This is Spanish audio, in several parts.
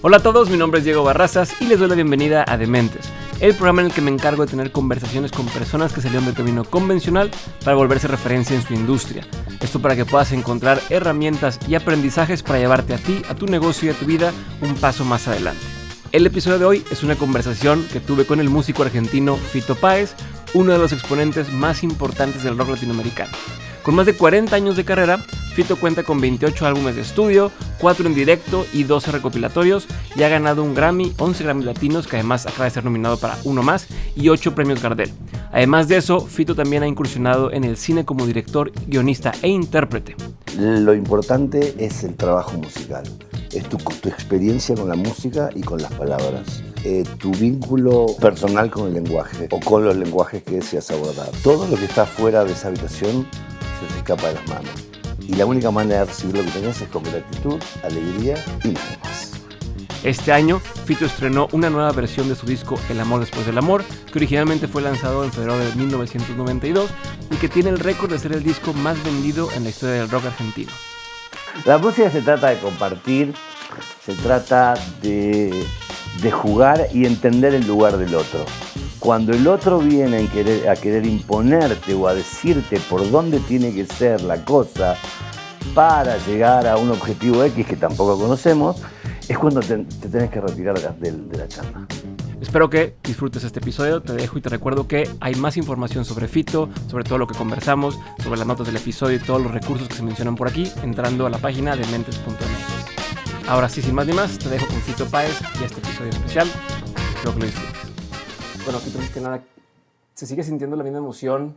Hola a todos, mi nombre es Diego Barrazas y les doy la bienvenida a Dementes, el programa en el que me encargo de tener conversaciones con personas que salieron del camino convencional para volverse referencia en su industria. Esto para que puedas encontrar herramientas y aprendizajes para llevarte a ti, a tu negocio y a tu vida un paso más adelante. El episodio de hoy es una conversación que tuve con el músico argentino Fito Páez, uno de los exponentes más importantes del rock latinoamericano. Con más de 40 años de carrera, Fito cuenta con 28 álbumes de estudio, 4 en directo y 12 recopilatorios, y ha ganado un Grammy, 11 Grammy latinos, que además acaba de ser nominado para uno más, y 8 premios Gardel. Además de eso, Fito también ha incursionado en el cine como director, guionista e intérprete. Lo importante es el trabajo musical, es tu experiencia con la música y con las palabras. Tu vínculo personal con el lenguaje o con los lenguajes que deseas abordar. Todo lo que está fuera de esa habitación se te escapa de las manos. Y la única manera de recibir lo que tenés es con gratitud, alegría y nada más. Este año, Fito estrenó una nueva versión de su disco El amor después del amor, que originalmente fue lanzado en febrero de 1992 y que tiene el récord de ser el disco más vendido en la historia del rock argentino. La música se trata de compartir, se trata de jugar y entender el lugar del otro. Cuando el otro viene a querer imponerte o a decirte por dónde tiene que ser la cosa para llegar a un objetivo X que tampoco conocemos, es cuando te tenés que retirar de la charla. Espero que disfrutes este episodio, te dejo y te recuerdo que hay más información sobre Fito, sobre todo lo que conversamos, sobre las notas del episodio y todos los recursos que se mencionan por aquí, entrando a la página de dementes.mx. Ahora sí, sin más ni más, te dejo con Fito Páez y este episodio especial. Espero que lo disfrutes. Bueno, Fito, más que nada, ¿se sigue sintiendo la misma emoción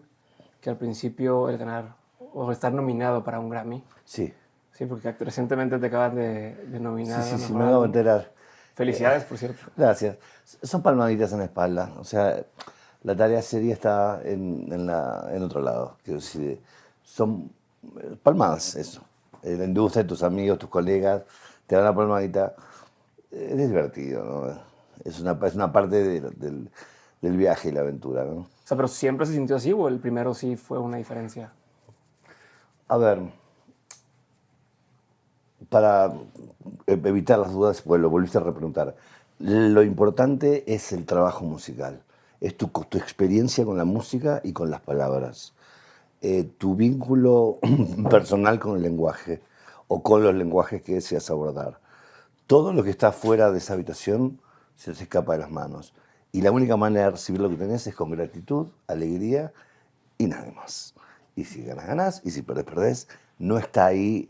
que al principio el ganar o estar nominado para un Grammy? Sí. Sí, porque recientemente te acaban de nominar. Sí, me acabo de enterar. Felicidades, por cierto. Gracias. Son palmaditas en la espalda. O sea, la tarea seria está en otro lado. Quiero decir, son palmadas, eso. La industria, tus amigos, tus colegas, te dan la palmadita. Es divertido, ¿no? Es una parte del viaje y la aventura, ¿no? O sea, ¿pero siempre se sintió así o el primero sí fue una diferencia? A ver, para evitar las dudas, pues lo volviste a repreguntar. Lo importante es el trabajo musical, es tu experiencia con la música y con las palabras. Tu vínculo personal con el lenguaje o con los lenguajes que deseas abordar. Todo lo que está fuera de esa habitación se te escapa de las manos. Y la única manera de recibir lo que tenés es con gratitud, alegría y nada más. Y si ganas, ganás, y si perdés, perdés. No está ahí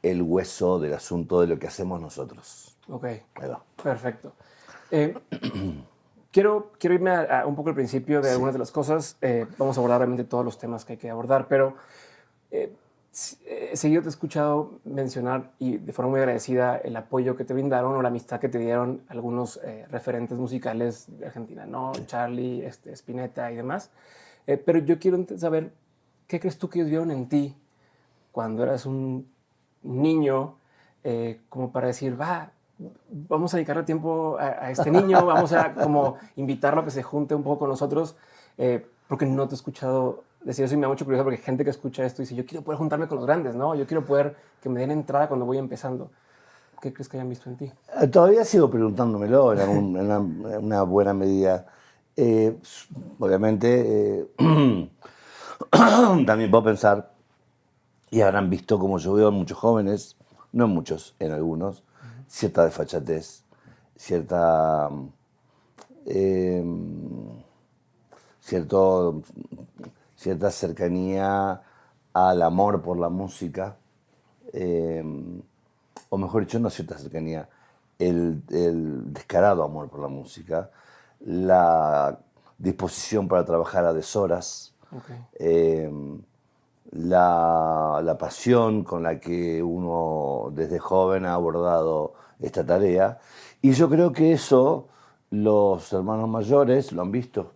el hueso del asunto de lo que hacemos nosotros. Ok, Ahí va. perfecto. Quiero irme a un poco al principio de algunas de las cosas. Vamos a abordar realmente todos los temas que hay que abordar, pero seguido te he escuchado mencionar y de forma muy agradecida el apoyo que te brindaron o la amistad que te dieron algunos referentes musicales de Argentina, ¿no? Sí. Charlie, Spinetta y demás. Pero yo quiero saber, ¿qué crees tú que ellos vieron en ti cuando eras un niño como para decir, vamos a dedicarle tiempo a este niño, vamos a como invitarlo a que se junte un poco con nosotros, porque no te he escuchado decir eso y me da mucho curiosidad porque hay gente que escucha esto y dice, yo quiero poder juntarme con los grandes, ¿no? Yo quiero poder que me den entrada cuando voy empezando. ¿Qué crees que hayan visto en ti? Todavía sigo preguntándomelo en una buena medida. Obviamente, también puedo pensar, y habrán visto, como yo veo en muchos jóvenes, no en muchos, en algunos, cierta desfachatez, cierta cercanía al amor por la música, o mejor dicho, no cierta cercanía, el descarado amor por la música, la disposición para trabajar a deshoras, la pasión con la que uno desde joven ha abordado esta tarea. Y yo creo que eso los hermanos mayores lo han visto.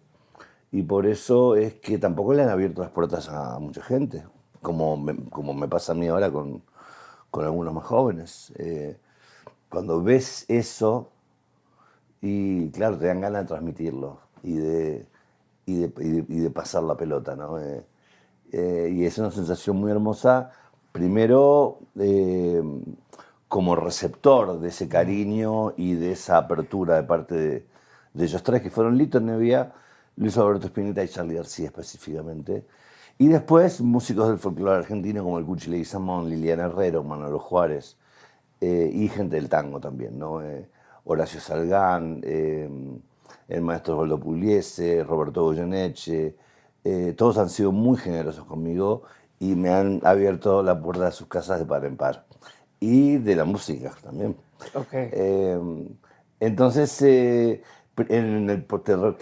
Y por eso es que tampoco le han abierto las puertas a mucha gente, como me pasa a mí ahora con algunos más jóvenes. Cuando ves eso, y claro, te dan ganas de transmitirlo y de pasar la pelota, ¿no? Y es una sensación muy hermosa, primero como receptor de ese cariño y de esa apertura de parte de ellos tres, que fueron Lito Nebbia, Luis Alberto Spinetta y Charly García específicamente. Y después músicos del folclore argentino como el Cuchi Leguizamón, Liliana Herrero, Manolo Juárez, y gente del tango también, ¿no? Horacio Salgán, el maestro Osvaldo Pugliese, Roberto Goyeneche, todos han sido muy generosos conmigo y me han abierto la puerta de sus casas de par en par. Y de la música también. Okay. Entonces, te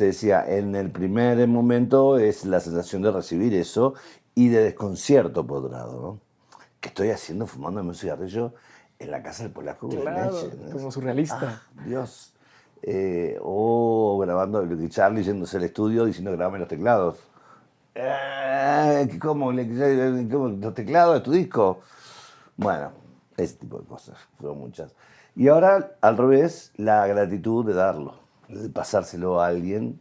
decía, en el primer momento es la sensación de recibir eso y de desconcierto por otro lado, ¿no? ¿Qué estoy haciendo fumándome un cigarrillo en la casa del polaco Claro, Goyeneche, ¿no? como surrealista. Dios. O grabando Charlie yéndose al estudio diciendo grabame los teclados. ¿Cómo los teclados de tu disco? Bueno, ese tipo de cosas, fueron muchas. Y ahora, al revés, la gratitud de darlo, de pasárselo a alguien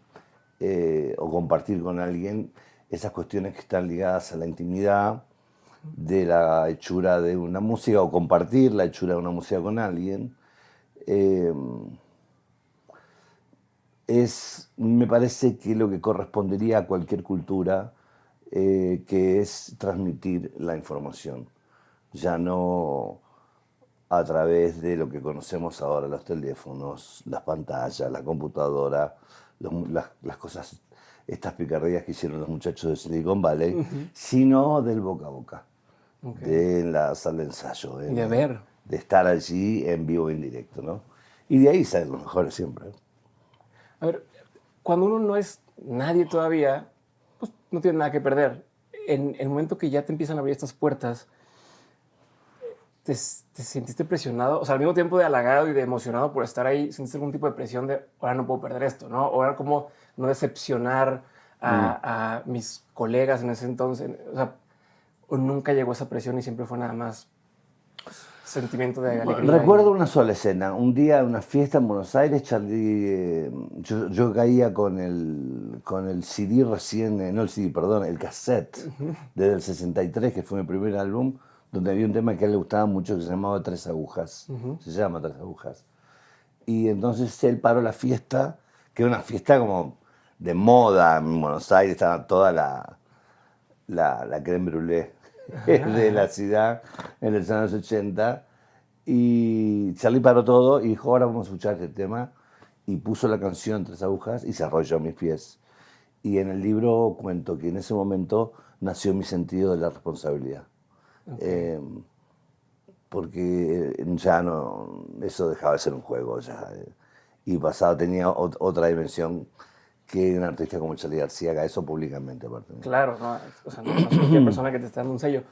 o compartir con alguien esas cuestiones que están ligadas a la intimidad de la hechura de una música o compartir la hechura de una música con alguien. Me parece que lo que correspondería a cualquier cultura, que es transmitir la información, ya no a través de lo que conocemos ahora, los teléfonos, las pantallas, la computadora, las cosas, estas picardías que hicieron los muchachos de Silicon Valley, sino del boca a boca, de la sala de ensayo, De ver. de estar allí en vivo e indirecto, ¿no? Y de ahí salen los mejores siempre. A ver, cuando uno no es nadie todavía, pues no tiene nada que perder. En el momento que ya te empiezan a abrir estas puertas, ¿te sentiste presionado? O sea, al mismo tiempo de halagado y de emocionado por estar ahí, ¿sentiste algún tipo de presión de ahora no puedo perder esto, ¿no? Ahora cómo no decepcionar a mis colegas en ese entonces. O sea, ¿o nunca llegó esa presión y siempre fue nada más sentimiento de alegría? Recuerdo una sola escena. Un día en una fiesta en Buenos Aires, Charlie, yo caía con el CD recién, no el CD, perdón, el cassette desde el 63, que fue mi primer álbum, donde había un tema que a él le gustaba mucho que se llamaba Tres Agujas. Se llama Tres Agujas. Y entonces él paró la fiesta, que era una fiesta como de moda en Buenos Aires, estaba toda la crème brûlée de la ciudad en los años 80. Y Charlie paró todo y dijo, ahora vamos a escuchar este tema. Y puso la canción Tres Agujas y se arrolló a mis pies. Y en el libro cuento que en ese momento nació mi sentido de la responsabilidad. Okay. Porque ya no, eso dejaba de ser un juego ya. Y pasado tenía otra dimensión que un artista como Charly García haga eso públicamente. Aparte. Claro, no, o sea, no es cualquier persona que te está dando un sello.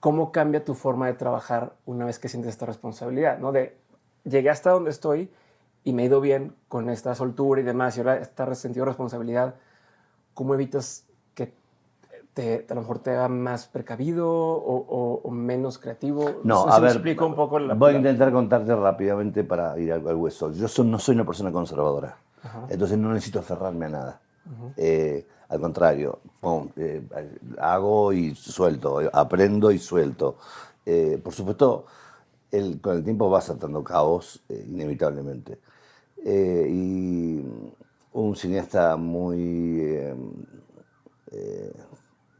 ¿Cómo cambia tu forma de trabajar una vez que sientes esta responsabilidad? ¿No? De llegué hasta donde estoy y me he ido bien con esta soltura y demás, y ahora esta sentido de responsabilidad, ¿cómo evitas que a lo mejor te haga más precavido o menos creativo? No, a ver, explico un poco voy a intentar contarte rápidamente para ir al hueso. Yo no soy una persona conservadora, entonces no necesito aferrarme a nada. Al contrario, hago y suelto, aprendo y suelto. Por supuesto, con el tiempo vas atando cabos, inevitablemente. Y un cineasta muy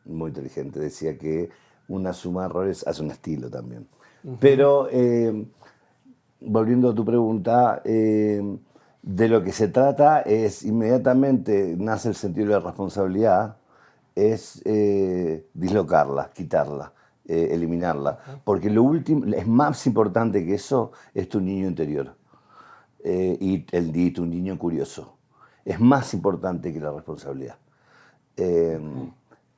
inteligente decía que una suma de errores hace un estilo también. Pero, volviendo a tu pregunta, de lo que se trata es inmediatamente nace el sentido de la responsabilidad, es dislocarla, quitarla, eliminarla. Porque lo último, es más importante que eso, es tu niño interior. Y tu niño curioso. Es más importante que la responsabilidad.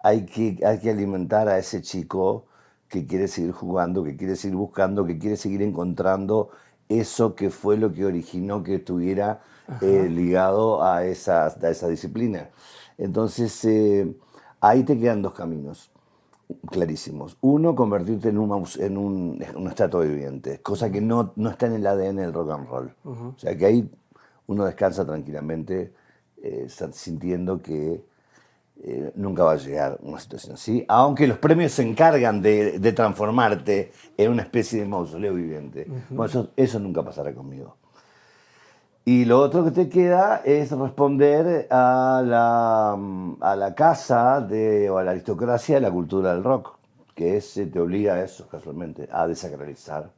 Hay que alimentar a ese chico que quiere seguir jugando, que quiere seguir buscando, que quiere seguir encontrando eso que fue lo que originó que estuviera ligado a esa disciplina. Entonces, ahí te quedan dos caminos clarísimos. Uno, convertirte en una estatua viviente, cosa que no está en el ADN del rock and roll. O sea, que ahí uno descansa tranquilamente, sintiendo que nunca va a llegar una situación así, aunque los premios se encargan de transformarte en una especie de mausoleo viviente. Bueno, eso nunca pasará conmigo. Y lo otro que te queda es responder a la casa o a la aristocracia de la cultura del rock, que te obliga a eso, casualmente, a desacralizar,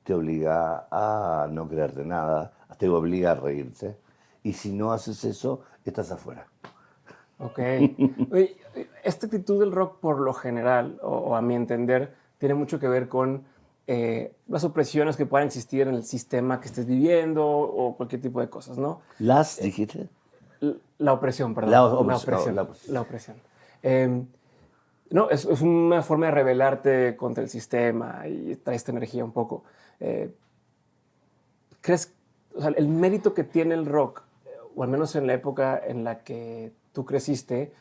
te obliga a no creerte nada, te obliga a reírte. Y si no haces eso, estás afuera. Ok. Oye, esta actitud del rock, por lo general, o a mi entender, tiene mucho que ver con las opresiones que puedan existir en el sistema que estés viviendo o cualquier tipo de cosas, ¿no? Dijiste. La opresión, La perdón. La opresión. opresión. La opresión. No, es una forma de rebelarte contra el sistema y trae esta energía un poco. ¿Crees, o sea, el mérito que tiene el rock, o al menos en la época en la que tú creciste,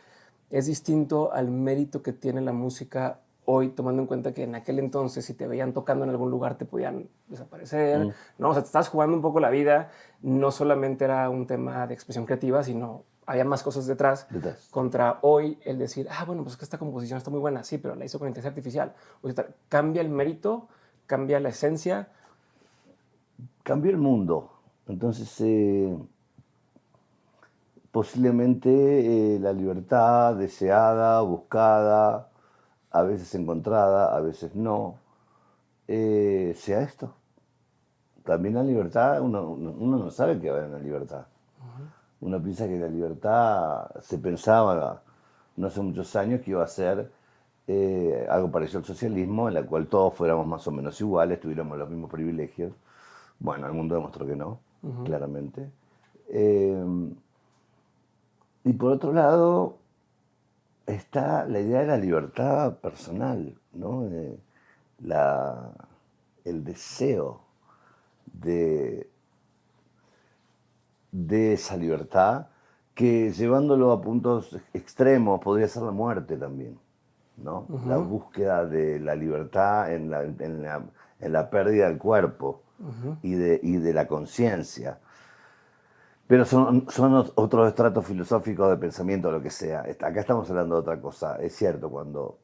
es distinto al mérito que tiene la música hoy, tomando en cuenta que en aquel entonces, si te veían tocando en algún lugar, te podían desaparecer, ¿no? O sea, te estás jugando un poco la vida, no solamente era un tema de expresión creativa, sino había más cosas detrás, contra hoy el decir, bueno, pues que esta composición está muy buena, sí, pero la hizo con inteligencia artificial. O sea, cambia el mérito, cambia la esencia. Cambió el mundo. Entonces, posiblemente la libertad deseada, buscada, a veces encontrada, a veces no, sea esto. También la libertad, uno no sabe qué va a haber en la libertad. Uno piensa que la libertad se pensaba no hace muchos años que iba a ser algo parecido al socialismo, en la cual todos fuéramos más o menos iguales, tuviéramos los mismos privilegios. Bueno, el mundo demostró que no, claramente. Y por otro lado, está la idea de la libertad personal, ¿no? El deseo de esa libertad que, llevándolo a puntos extremos, podría ser la muerte también, ¿no? La búsqueda de la libertad en la pérdida del cuerpo y de la conciencia. Pero son otros estratos filosóficos de pensamiento, lo que sea. Acá estamos hablando de otra cosa. Es cierto, cuando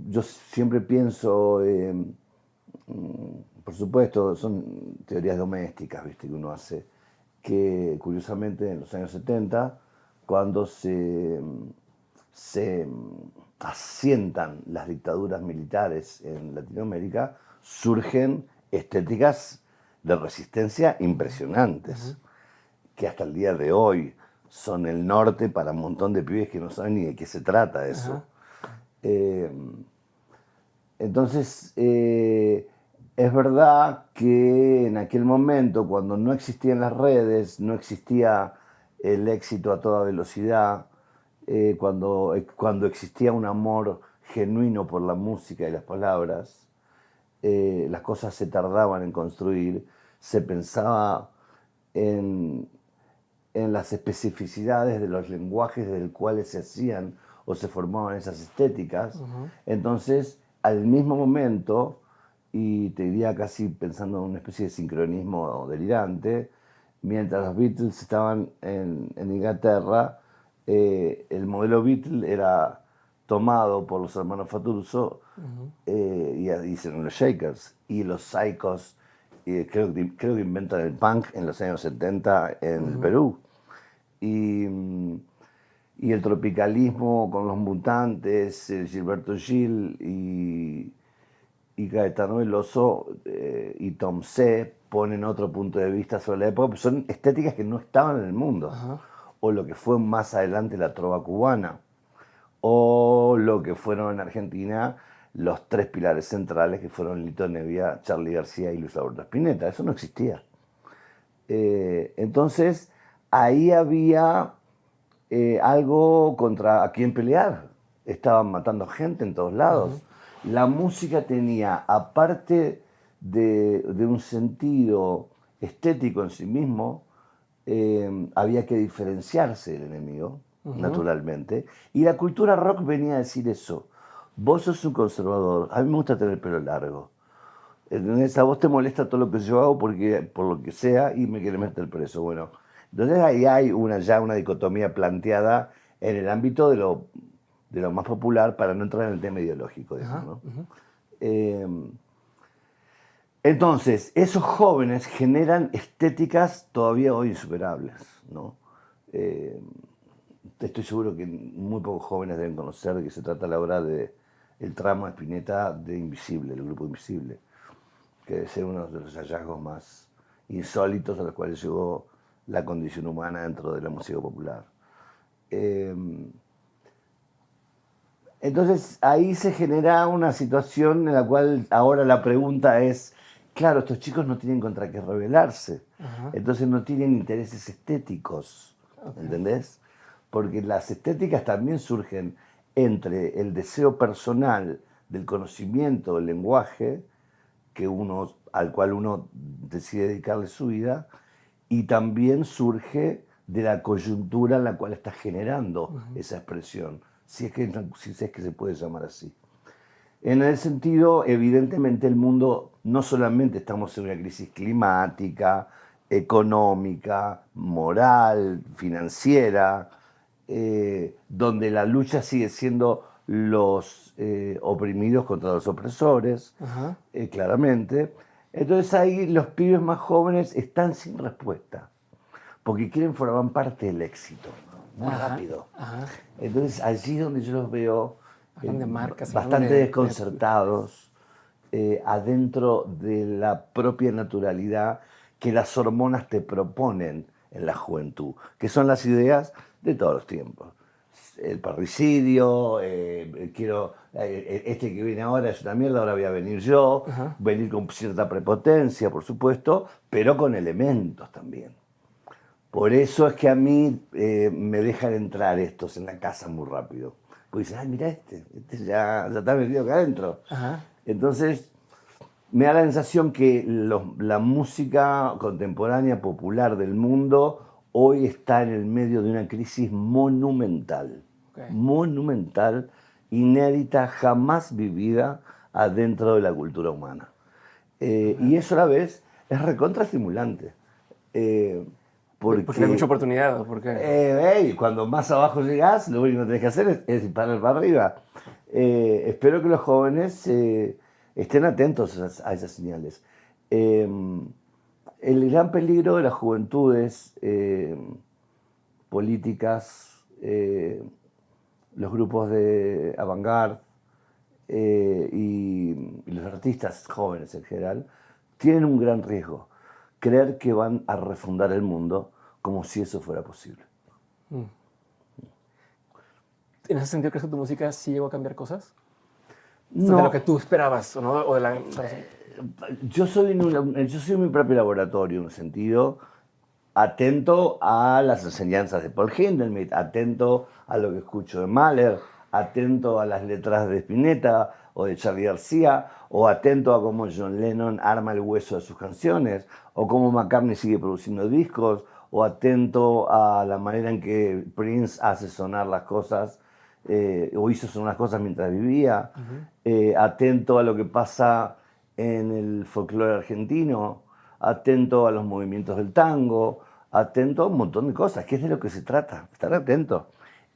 yo siempre pienso, por supuesto, son teorías domésticas, ¿viste? Que uno hace, que curiosamente en los años 70, cuando se asientan las dictaduras militares en Latinoamérica, surgen estéticas de resistencia impresionantes, que hasta el día de hoy son el norte para un montón de pibes que no saben ni de qué se trata eso. Entonces, es verdad que en aquel momento, cuando no existían las redes, no existía el éxito a toda velocidad, cuando existía un amor genuino por la música y las palabras, las cosas se tardaban en construir, se pensaba en las especificidades de los lenguajes del cuales se hacían o se formaban esas estéticas. Entonces, al mismo momento, y te diría casi pensando en una especie de sincronismo delirante, mientras los Beatles estaban en Inglaterra, el modelo Beatle era tomado por los hermanos Fatuzzo y hicieron los Shakers, y los Psychos creo que inventan el punk en los años 70 en el Perú. Y el tropicalismo con los Mutantes, Gilberto Gil y Caetano Veloso y Tom C. ponen otro punto de vista sobre la época, pues son estéticas que no estaban en el mundo. O lo que fue más adelante la trova cubana, o lo que fueron en Argentina los tres pilares centrales que fueron Lito Nevia, Charly García y Luis Alberto Spinetta. Eso no existía. Entonces, ahí había algo contra a quien pelear. Estaban matando gente en todos lados. La música tenía, aparte de un sentido estético en sí mismo, había que diferenciarse del enemigo, naturalmente. Y la cultura rock venía a decir eso. Vos sos un conservador, a mí me gusta tener el pelo largo. ¿Entendés? A vos te molesta todo lo que yo hago por lo que sea y me querés meter preso. Bueno, entonces ahí hay ya una dicotomía planteada en el ámbito de lo más popular, para no entrar en el tema ideológico, digamos, ¿no? Entonces, esos jóvenes generan estéticas todavía hoy insuperables, ¿no? Estoy seguro que muy pocos jóvenes deben conocer de qué se trata la obra de el tramo de Spinetta de Invisible, el grupo Invisible, que debe ser uno de los hallazgos más insólitos a los cuales llegó la condición humana dentro de la música popular. Entonces ahí se genera una situación en la cual ahora la pregunta es, claro, estos chicos no tienen contra qué rebelarse, entonces no tienen intereses estéticos, ¿entendés? Porque las estéticas también surgen entre el deseo personal del conocimiento del lenguaje al cual uno decide dedicarle su vida, y también surge de la coyuntura en la cual está generando esa expresión, si es que se puede llamar así. En ese sentido, evidentemente el mundo, no solamente estamos en una crisis climática, económica, moral, financiera, donde la lucha sigue siendo los oprimidos contra los opresores, claramente. Entonces ahí los pibes más jóvenes están sin respuesta, porque quieren formar parte del éxito, muy rápido. Entonces allí es donde yo los veo de marcas, bastante desconcertados, adentro de la propia naturalidad que las hormonas te proponen en la juventud, que son las ideas de todos los tiempos. El parricidio, este que viene ahora es una mierda, ahora voy a venir yo, venir con cierta prepotencia, por supuesto, pero con elementos también. Por eso es que a mí me dejan entrar estos en la casa muy rápido. Porque dicen, ay, mira este ya está metido acá adentro. Entonces, me da la sensación que la música contemporánea popular del mundo hoy está en el medio de una crisis monumental, monumental, inédita, jamás vivida adentro de la cultura humana. Y eso a la vez es recontraestimulante. Porque hay mucha oportunidad, ¿o por qué? Cuando más abajo llegas, lo único que tenés que hacer es disparar para arriba. Espero que los jóvenes estén atentos a esas señales. El gran peligro de las juventudes políticas, los grupos de avant-garde y los artistas jóvenes en general, tienen un gran riesgo: creer que van a refundar el mundo como si eso fuera posible. ¿En ese sentido crees que tu música sí llegó a cambiar cosas? No. ¿De lo que tú esperabas? ¿No? ¿O de la... Yo soy mi propio laboratorio, en un sentido, atento a las enseñanzas de Paul Hindemith, atento a lo que escucho de Mahler, atento a las letras de Spinetta o de Charly García, o atento a cómo John Lennon arma el hueso de sus canciones, o cómo McCartney sigue produciendo discos, o atento a la manera en que Prince hace sonar las cosas, o hizo sonar las cosas mientras vivía, atento a lo que pasa en el folclore argentino, atento a los movimientos del tango, atento a un montón de cosas, que es de lo que se trata, estar atento.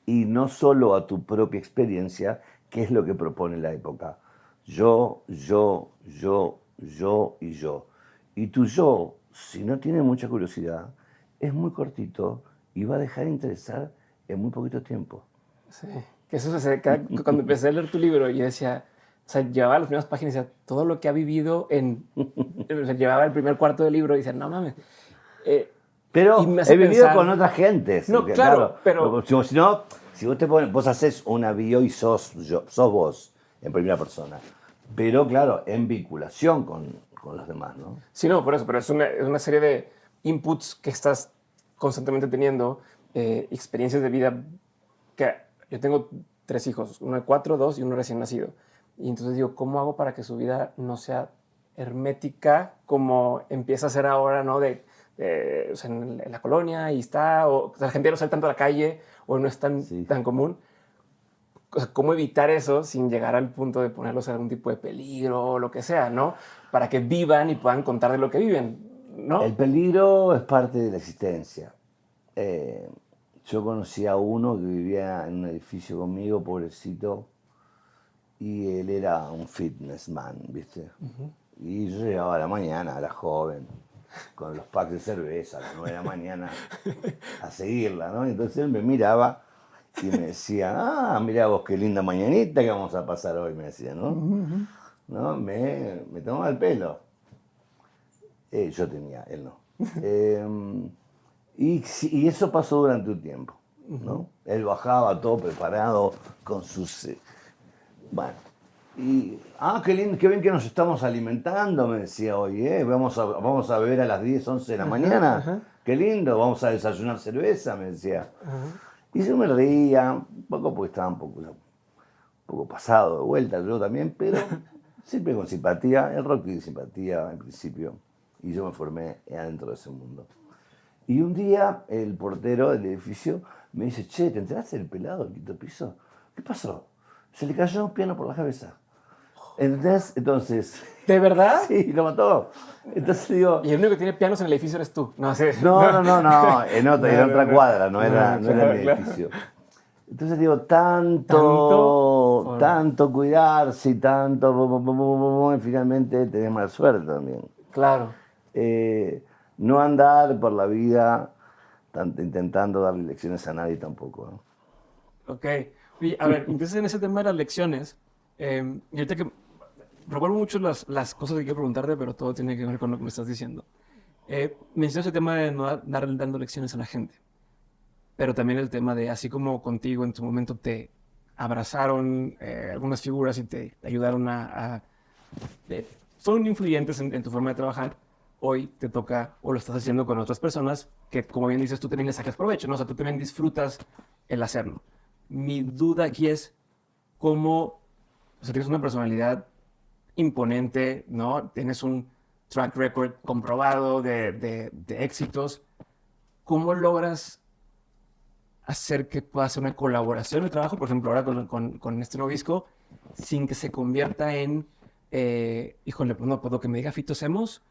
Y no solo a tu propia experiencia, que es lo que propone la época. Yo y yo. Y tu yo, si no tiene mucha curiosidad, es muy cortito y va a dejar de interesar en muy poquito tiempo. Sí, que eso cuando empecé a leer tu libro, yo decía, o sea, llevaba las primeras páginas y decía, todo lo que ha vivido llevaba el primer cuarto del libro y decía, no mames. Pero he vivido con otras gentes. No, claro, pero... Si no, si vos te pones, vos haces una bio y sos vos en primera persona. Pero claro, en vinculación con los demás, ¿no? Sí, no, por eso, pero es una serie de inputs que estás constantemente teniendo, experiencias de vida. Que yo tengo 3 hijos, uno de 4, 2 y uno recién nacido. Y entonces digo, ¿cómo hago para que su vida no sea hermética como empieza a ser ahora, ¿no? O sea, en la colonia y o sea, la gente no sale tanto a la calle o no es tan común. O sea, ¿cómo evitar eso sin llegar al punto de ponerlos en algún tipo de peligro o lo que sea, ¿no? Para que vivan y puedan contar de lo que viven, ¿no? El peligro es parte de la existencia. Yo conocí a uno que vivía en un edificio conmigo, pobrecito, y él era un fitness man, ¿viste? Y yo llegaba a la mañana, era joven, con los packs de cerveza a las 9 de la mañana a seguirla, ¿no? Entonces él me miraba y me decía, ah, mirá vos qué linda mañanita que vamos a pasar hoy, me decía, ¿no? ¿No? Me tomaba el pelo. Yo tenía, él no. Y eso pasó durante un tiempo, ¿no? Él bajaba todo preparado con sus... bueno, y, qué lindo, qué bien que nos estamos alimentando, me decía hoy, ¿eh? Vamos a beber a las 10, 11 de la mañana, qué lindo, vamos a desayunar cerveza, me decía. Y yo me reía, un poco porque estaba un poco pasado de vuelta, yo también, pero siempre con simpatía, el rock tiene simpatía en principio, y yo me formé adentro de ese mundo. Y un día el portero del edificio me dice, che, ¿te enteraste del pelado del quinto piso? ¿Qué pasó? Se le cayó un piano por la cabeza. ¿Entendés? Entonces... ¿De verdad? Sí, lo mató. Entonces digo... Y el único que tiene pianos en el edificio eres tú. No sé. No, en otra cuadra, no era en mi claro. edificio. Entonces digo, tanto cuidarse y tanto... y finalmente tenés mala suerte también. Claro. No andar por la vida intentando darle lecciones a nadie tampoco, ¿no? Ok. Y, a ver, entonces en ese tema de las lecciones, y ahorita que recuerdo mucho las cosas que quiero preguntarte, pero todo tiene que ver con lo que me estás diciendo. Mencionas el tema de no dar dando lecciones a la gente, pero también el tema de, así como contigo en tu momento te abrazaron algunas figuras y te ayudaron son influyentes en tu forma de trabajar, hoy te toca o lo estás haciendo con otras personas que, como bien dices, tú también le sacas provecho, ¿no? O sea, tú también disfrutas el hacerlo. Mi duda aquí es cómo, o sea, tienes una personalidad imponente, ¿no? Tienes un track record comprobado de éxitos. ¿Cómo logras hacer que pueda ser una colaboración de trabajo, por ejemplo, ahora con este nuevo disco, sin que se convierta en, híjole, pues no, pues lo que me diga Fito hacemos,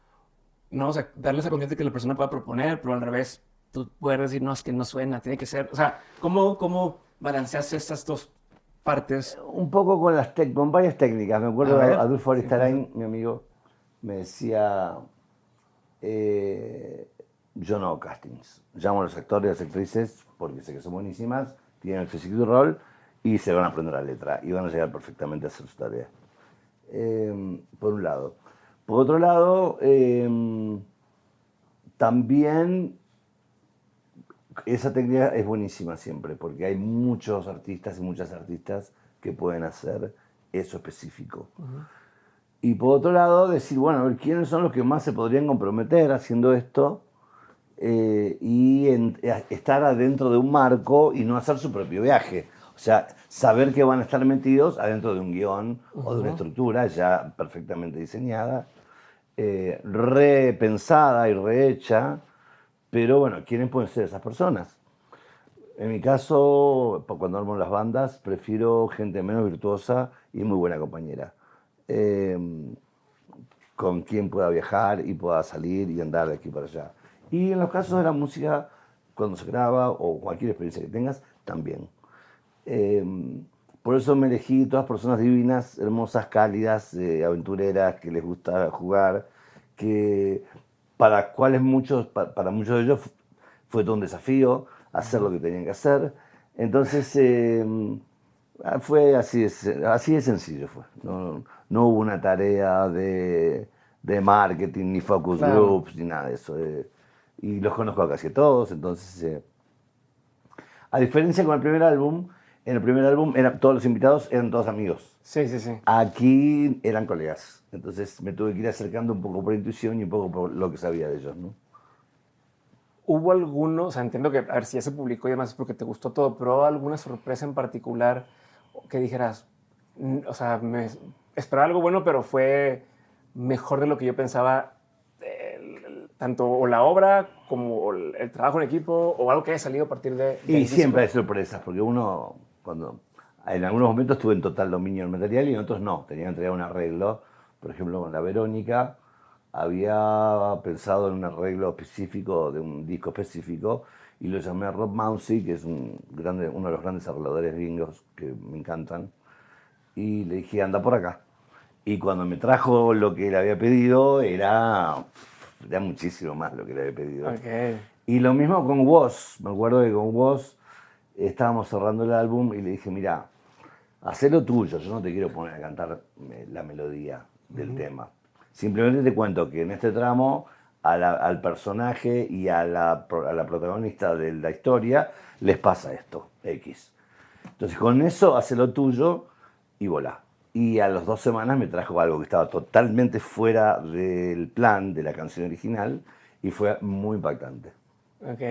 no, o sea, darle esa confianza que la persona pueda proponer, pero al revés, tú puedes decir, no, es que no suena, tiene que ser, o sea, ¿cómo balanceas estas dos partes? Un poco con varias técnicas. Me acuerdo A de ver, Adolfo sí, pues, Aristarain, mi amigo, me decía, yo no hago castings. Llamo a los actores y las actrices porque sé que son buenísimas, tienen el físico y rol y se van a aprender la letra y van a llegar perfectamente a hacer su tarea. Por un lado. Por otro lado, también esa técnica es buenísima siempre, porque hay muchos artistas y muchas artistas que pueden hacer eso específico. Y por otro lado, decir, bueno, a ver, ¿quiénes son los que más se podrían comprometer haciendo esto? Estar adentro de un marco y no hacer su propio viaje. O sea, saber que van a estar metidos adentro de un guión o de una estructura ya perfectamente diseñada, repensada y rehecha, pero bueno, ¿quiénes pueden ser esas personas? En mi caso, cuando armo las bandas, prefiero gente menos virtuosa y muy buena compañera. Con quien pueda viajar y pueda salir y andar de aquí para allá. Y en los casos de la música, cuando se graba o cualquier experiencia que tengas, también. Por eso me elegí todas personas divinas, hermosas, cálidas, aventureras, que les gusta jugar, que para muchos de ellos fue todo un desafío hacer lo que tenían que hacer. Entonces, fue así de sencillo. No hubo una tarea de marketing, ni focus groups, ni nada de eso. Y los conozco a casi todos, entonces... a diferencia con el primer álbum, en el primer álbum todos los invitados eran todos amigos. Sí, sí, sí. Aquí eran colegas. Entonces me tuve que ir acercando un poco por intuición y un poco por lo que sabía de ellos, ¿no? ¿Hubo alguno, o sea, entiendo que, a ver, si ya se publicó y demás es porque te gustó todo, pero ¿hubo alguna sorpresa en particular que dijeras, o sea, me esperaba algo bueno, pero fue mejor de lo que yo pensaba, tanto o la obra como el trabajo en equipo o algo que haya salido a partir de... Y siempre hay sorpresas, porque uno, en algunos momentos tuve en total dominio del material y en otros no, tenía que entregar un arreglo. Por ejemplo, con la Verónica había pensado en un arreglo específico de un disco específico y lo llamé a Rob Mounsey, que es uno de los grandes arregladores gringos que me encantan, y le dije, anda por acá. Y cuando me trajo lo que le había pedido, era muchísimo más lo que le había pedido. Okay. Y lo mismo con Woz. Me acuerdo que con Woz estábamos cerrando el álbum y le dije, mira, hacé lo tuyo, yo no te quiero poner a cantar la melodía del tema. Simplemente te cuento que en este tramo al personaje y a la protagonista de la historia les pasa esto, X. Entonces con eso hacé lo tuyo y volá. Y a las 2 semanas me trajo algo que estaba totalmente fuera del plan de la canción original y fue muy impactante. Ok.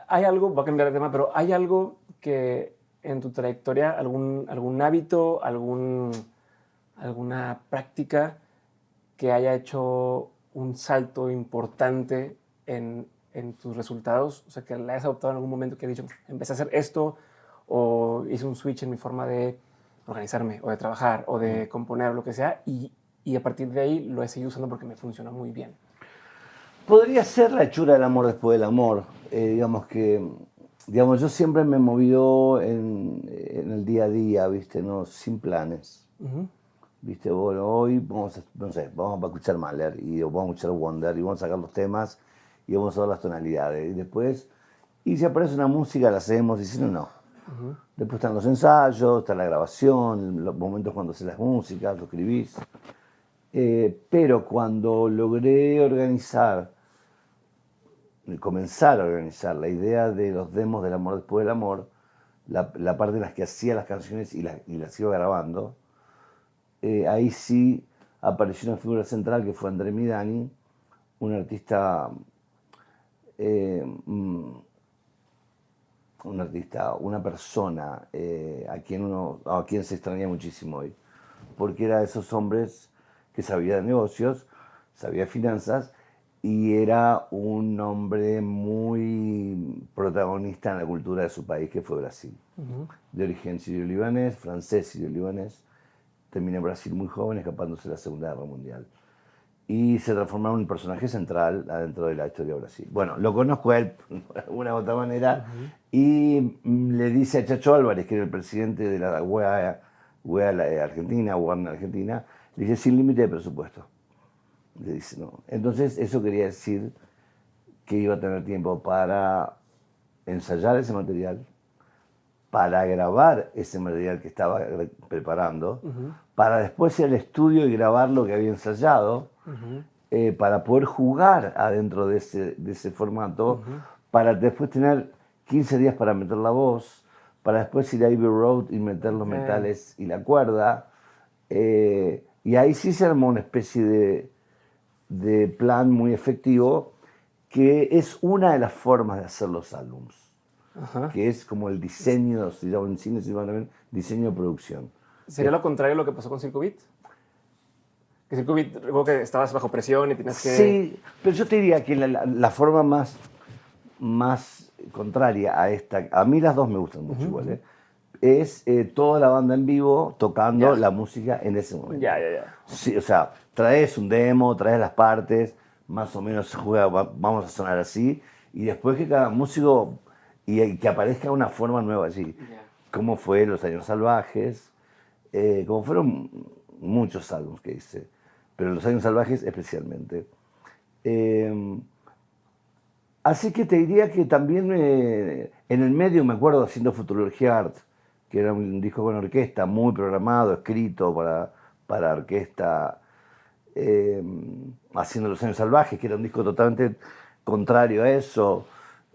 Hay algo, voy a cambiar de tema, pero hay algo que en tu trayectoria, algún hábito, alguna práctica que haya hecho un salto importante en tus resultados, o sea, que la hayas adoptado en algún momento, que has dicho, empecé a hacer esto, o hice un switch en mi forma de organizarme, o de trabajar, o de componer, o lo que sea, y a partir de ahí lo he seguido usando porque me funcionó muy bien. Podría ser la hechura del amor después del amor. Digamos, yo siempre me he movido en el día a día, ¿viste? ¿No? Sin planes. ¿Viste? Bueno, hoy vamos a escuchar Mahler y vamos a escuchar Wonder y vamos a sacar los temas y vamos a ver las tonalidades. Y después, si aparece una música, la hacemos y si no, no. Después están los ensayos, está la grabación, los momentos cuando haces las músicas, lo escribís. Pero cuando logré comenzar a organizar la idea de los demos del amor después del amor, la parte en las que hacía las canciones y las iba grabando, ahí sí apareció una figura central que fue André Midani, un artista, una persona a quien se extraña muchísimo hoy, porque era de esos hombres que sabía de negocios, sabía de finanzas, y era un hombre muy protagonista en la cultura de su país, que fue Brasil. De origen sirio-libanés, francés sirio-libanés, terminó en Brasil muy joven, escapándose de la Segunda Guerra Mundial. Y se transformó en un personaje central adentro de la historia de Brasil. Bueno, lo conozco a él de alguna u otra manera, y le dice a Chacho Álvarez, que era el presidente de la UEA Argentina, Warner Argentina, le dice, sin límite de presupuesto. Le dice, no. Entonces eso quería decir que iba a tener tiempo para ensayar ese material, para grabar ese material que estaba preparando, para después ir al estudio y grabar lo que había ensayado, para poder jugar adentro de ese formato, para después tener 15 días para meter la voz, para después ir a Abbey Road y meter los metales y la cuerda. Y ahí sí se armó una especie de plan muy efectivo, que es una de las formas de hacer los álbums, que es como el diseño, si llama en cine, diseño de producción. ¿Sería lo contrario a lo que pasó con Circo Beat? Que Circo Beat, recuerdo que estabas bajo presión y tenías que... Sí, pero yo te diría que la forma más contraria a esta, a mí las dos me gustan mucho igual, es toda la banda en vivo tocando la música en ese momento. Ya. Sí, o sea, traes un demo, traes las partes, más o menos vamos a sonar así, y después que cada músico, y que aparezca una forma nueva allí. Como fue Los Años Salvajes, como fueron muchos álbumes que hice, pero Los Años Salvajes especialmente. Así que te diría que también en el medio me acuerdo haciendo Futurología Art, que era un disco con orquesta, muy programado, escrito para orquesta, haciendo Los Años Salvajes, que era un disco totalmente contrario a eso,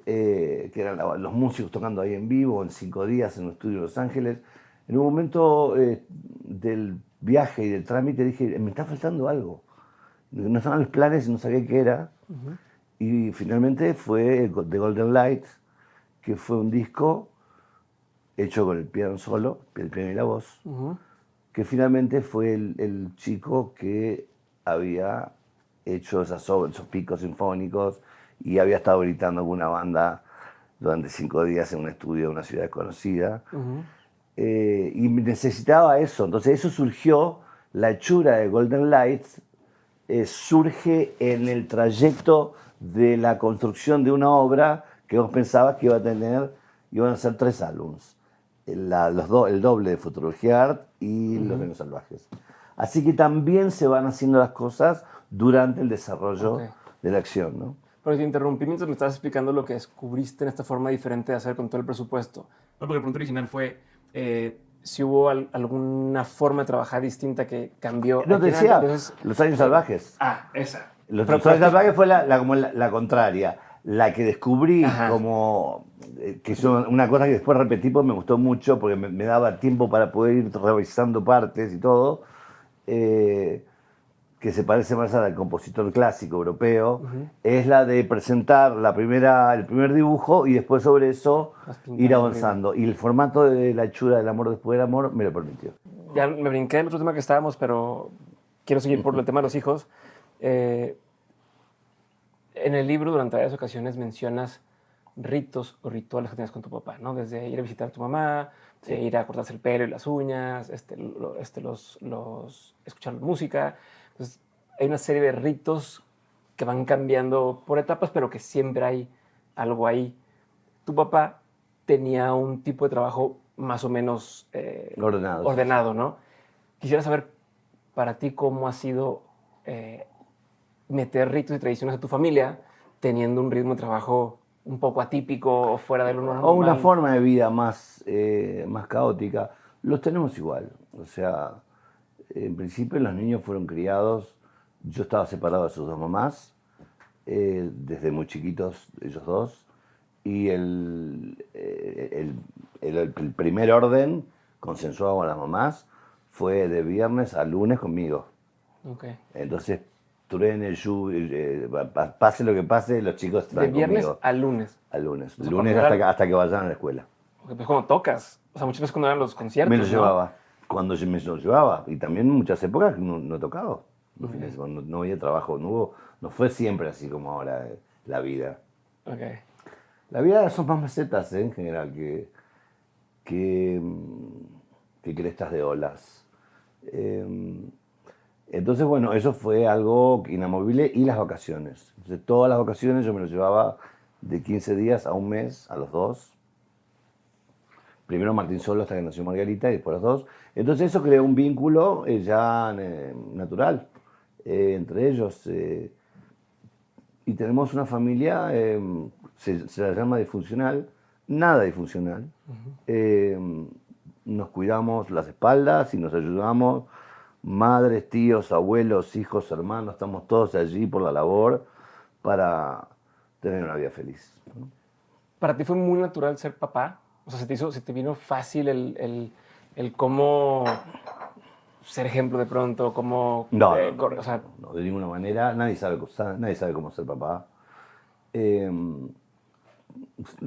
que eran los músicos tocando ahí en vivo, en 5 días, en un estudio en Los Ángeles. En un momento del viaje y del trámite dije, me está faltando algo. No estaban los planes y no sabía qué era. Y finalmente fue The Golden Light, que fue un disco hecho con el piano solo, el piano y la voz, que finalmente fue el chico que había hecho esos picos sinfónicos y había estado gritando con una banda durante 5 días en un estudio de una ciudad desconocida. Y necesitaba eso, entonces eso surgió, la hechura de Golden Light surge en el trayecto de la construcción de una obra que vos pensabas que iban a ser 3 álbums. El doble de Futurología Art y Los Reinos Salvajes. Así que también se van haciendo las cosas durante el desarrollo de la acción, ¿no? Pero te interrumpí mientras me estabas explicando lo que descubriste en esta forma diferente de hacer con todo el presupuesto. No, porque el punto original fue si hubo alguna forma de trabajar distinta que cambió. No te decía, Los Años Salvajes. Esa. Los Años Salvajes fue como la contraria. La que descubrí como que es una cosa que después repetí porque me gustó mucho, porque me daba tiempo para poder ir revisando partes y todo, que se parece más al compositor clásico europeo, es la de presentar el primer dibujo y después sobre eso ir avanzando. Y el formato de La hechura del amor después del amor me lo permitió. Ya me brinqué el otro tema que estábamos, pero quiero seguir por el tema de los hijos. En el libro, durante varias ocasiones, mencionas ritos o rituales que tenías con tu papá, ¿no? Desde ir a visitar a tu mamá, ir a cortarse el pelo y las uñas, escuchar música. Entonces, hay una serie de ritos que van cambiando por etapas, pero que siempre hay algo ahí. Tu papá tenía un tipo de trabajo más o menos ordenado, ¿no? Quisiera saber para ti cómo ha sido meter ritos y tradiciones a tu familia teniendo un ritmo de trabajo un poco atípico o fuera de lo normal. O una forma de vida más caótica. Los tenemos igual. O sea, en principio los niños fueron criados. Yo estaba separado de sus dos mamás, desde muy chiquitos, ellos dos. Y el primer orden consensuado con las mamás fue de viernes a lunes conmigo. Okay. Entonces, truene, pase lo que pase, los chicos están conmigo. ¿De viernes a lunes? Al lunes. O sea, lunes hasta que vayan a la escuela. Porque pues como tocas. O sea, muchas veces cuando eran los conciertos, me los llevaba. Cuando me los llevaba. Y también en muchas épocas no he tocado. No había trabajo. No fue siempre así como ahora la vida. Okay. La vida son más mesetas, en general, que crestas de olas. Entonces, bueno, eso fue algo inamovible. Y las vacaciones. Entonces, todas las vacaciones yo me los llevaba de 15 días a un mes, a los dos. Primero Martín solo hasta que nació Margarita y después los dos. Entonces eso creó un vínculo ya natural entre ellos. Y tenemos una familia, se la llama disfuncional, nada disfuncional. Nos cuidamos las espaldas y nos ayudamos. Madres, tíos, abuelos, hijos, hermanos, estamos todos allí por la labor para tener una vida feliz, ¿no? ¿Para ti fue muy natural ser papá? O sea, ¿se te vino fácil el cómo ser ejemplo de pronto? Cómo, no, o sea, no, de ninguna manera. Nadie sabe cómo ser papá.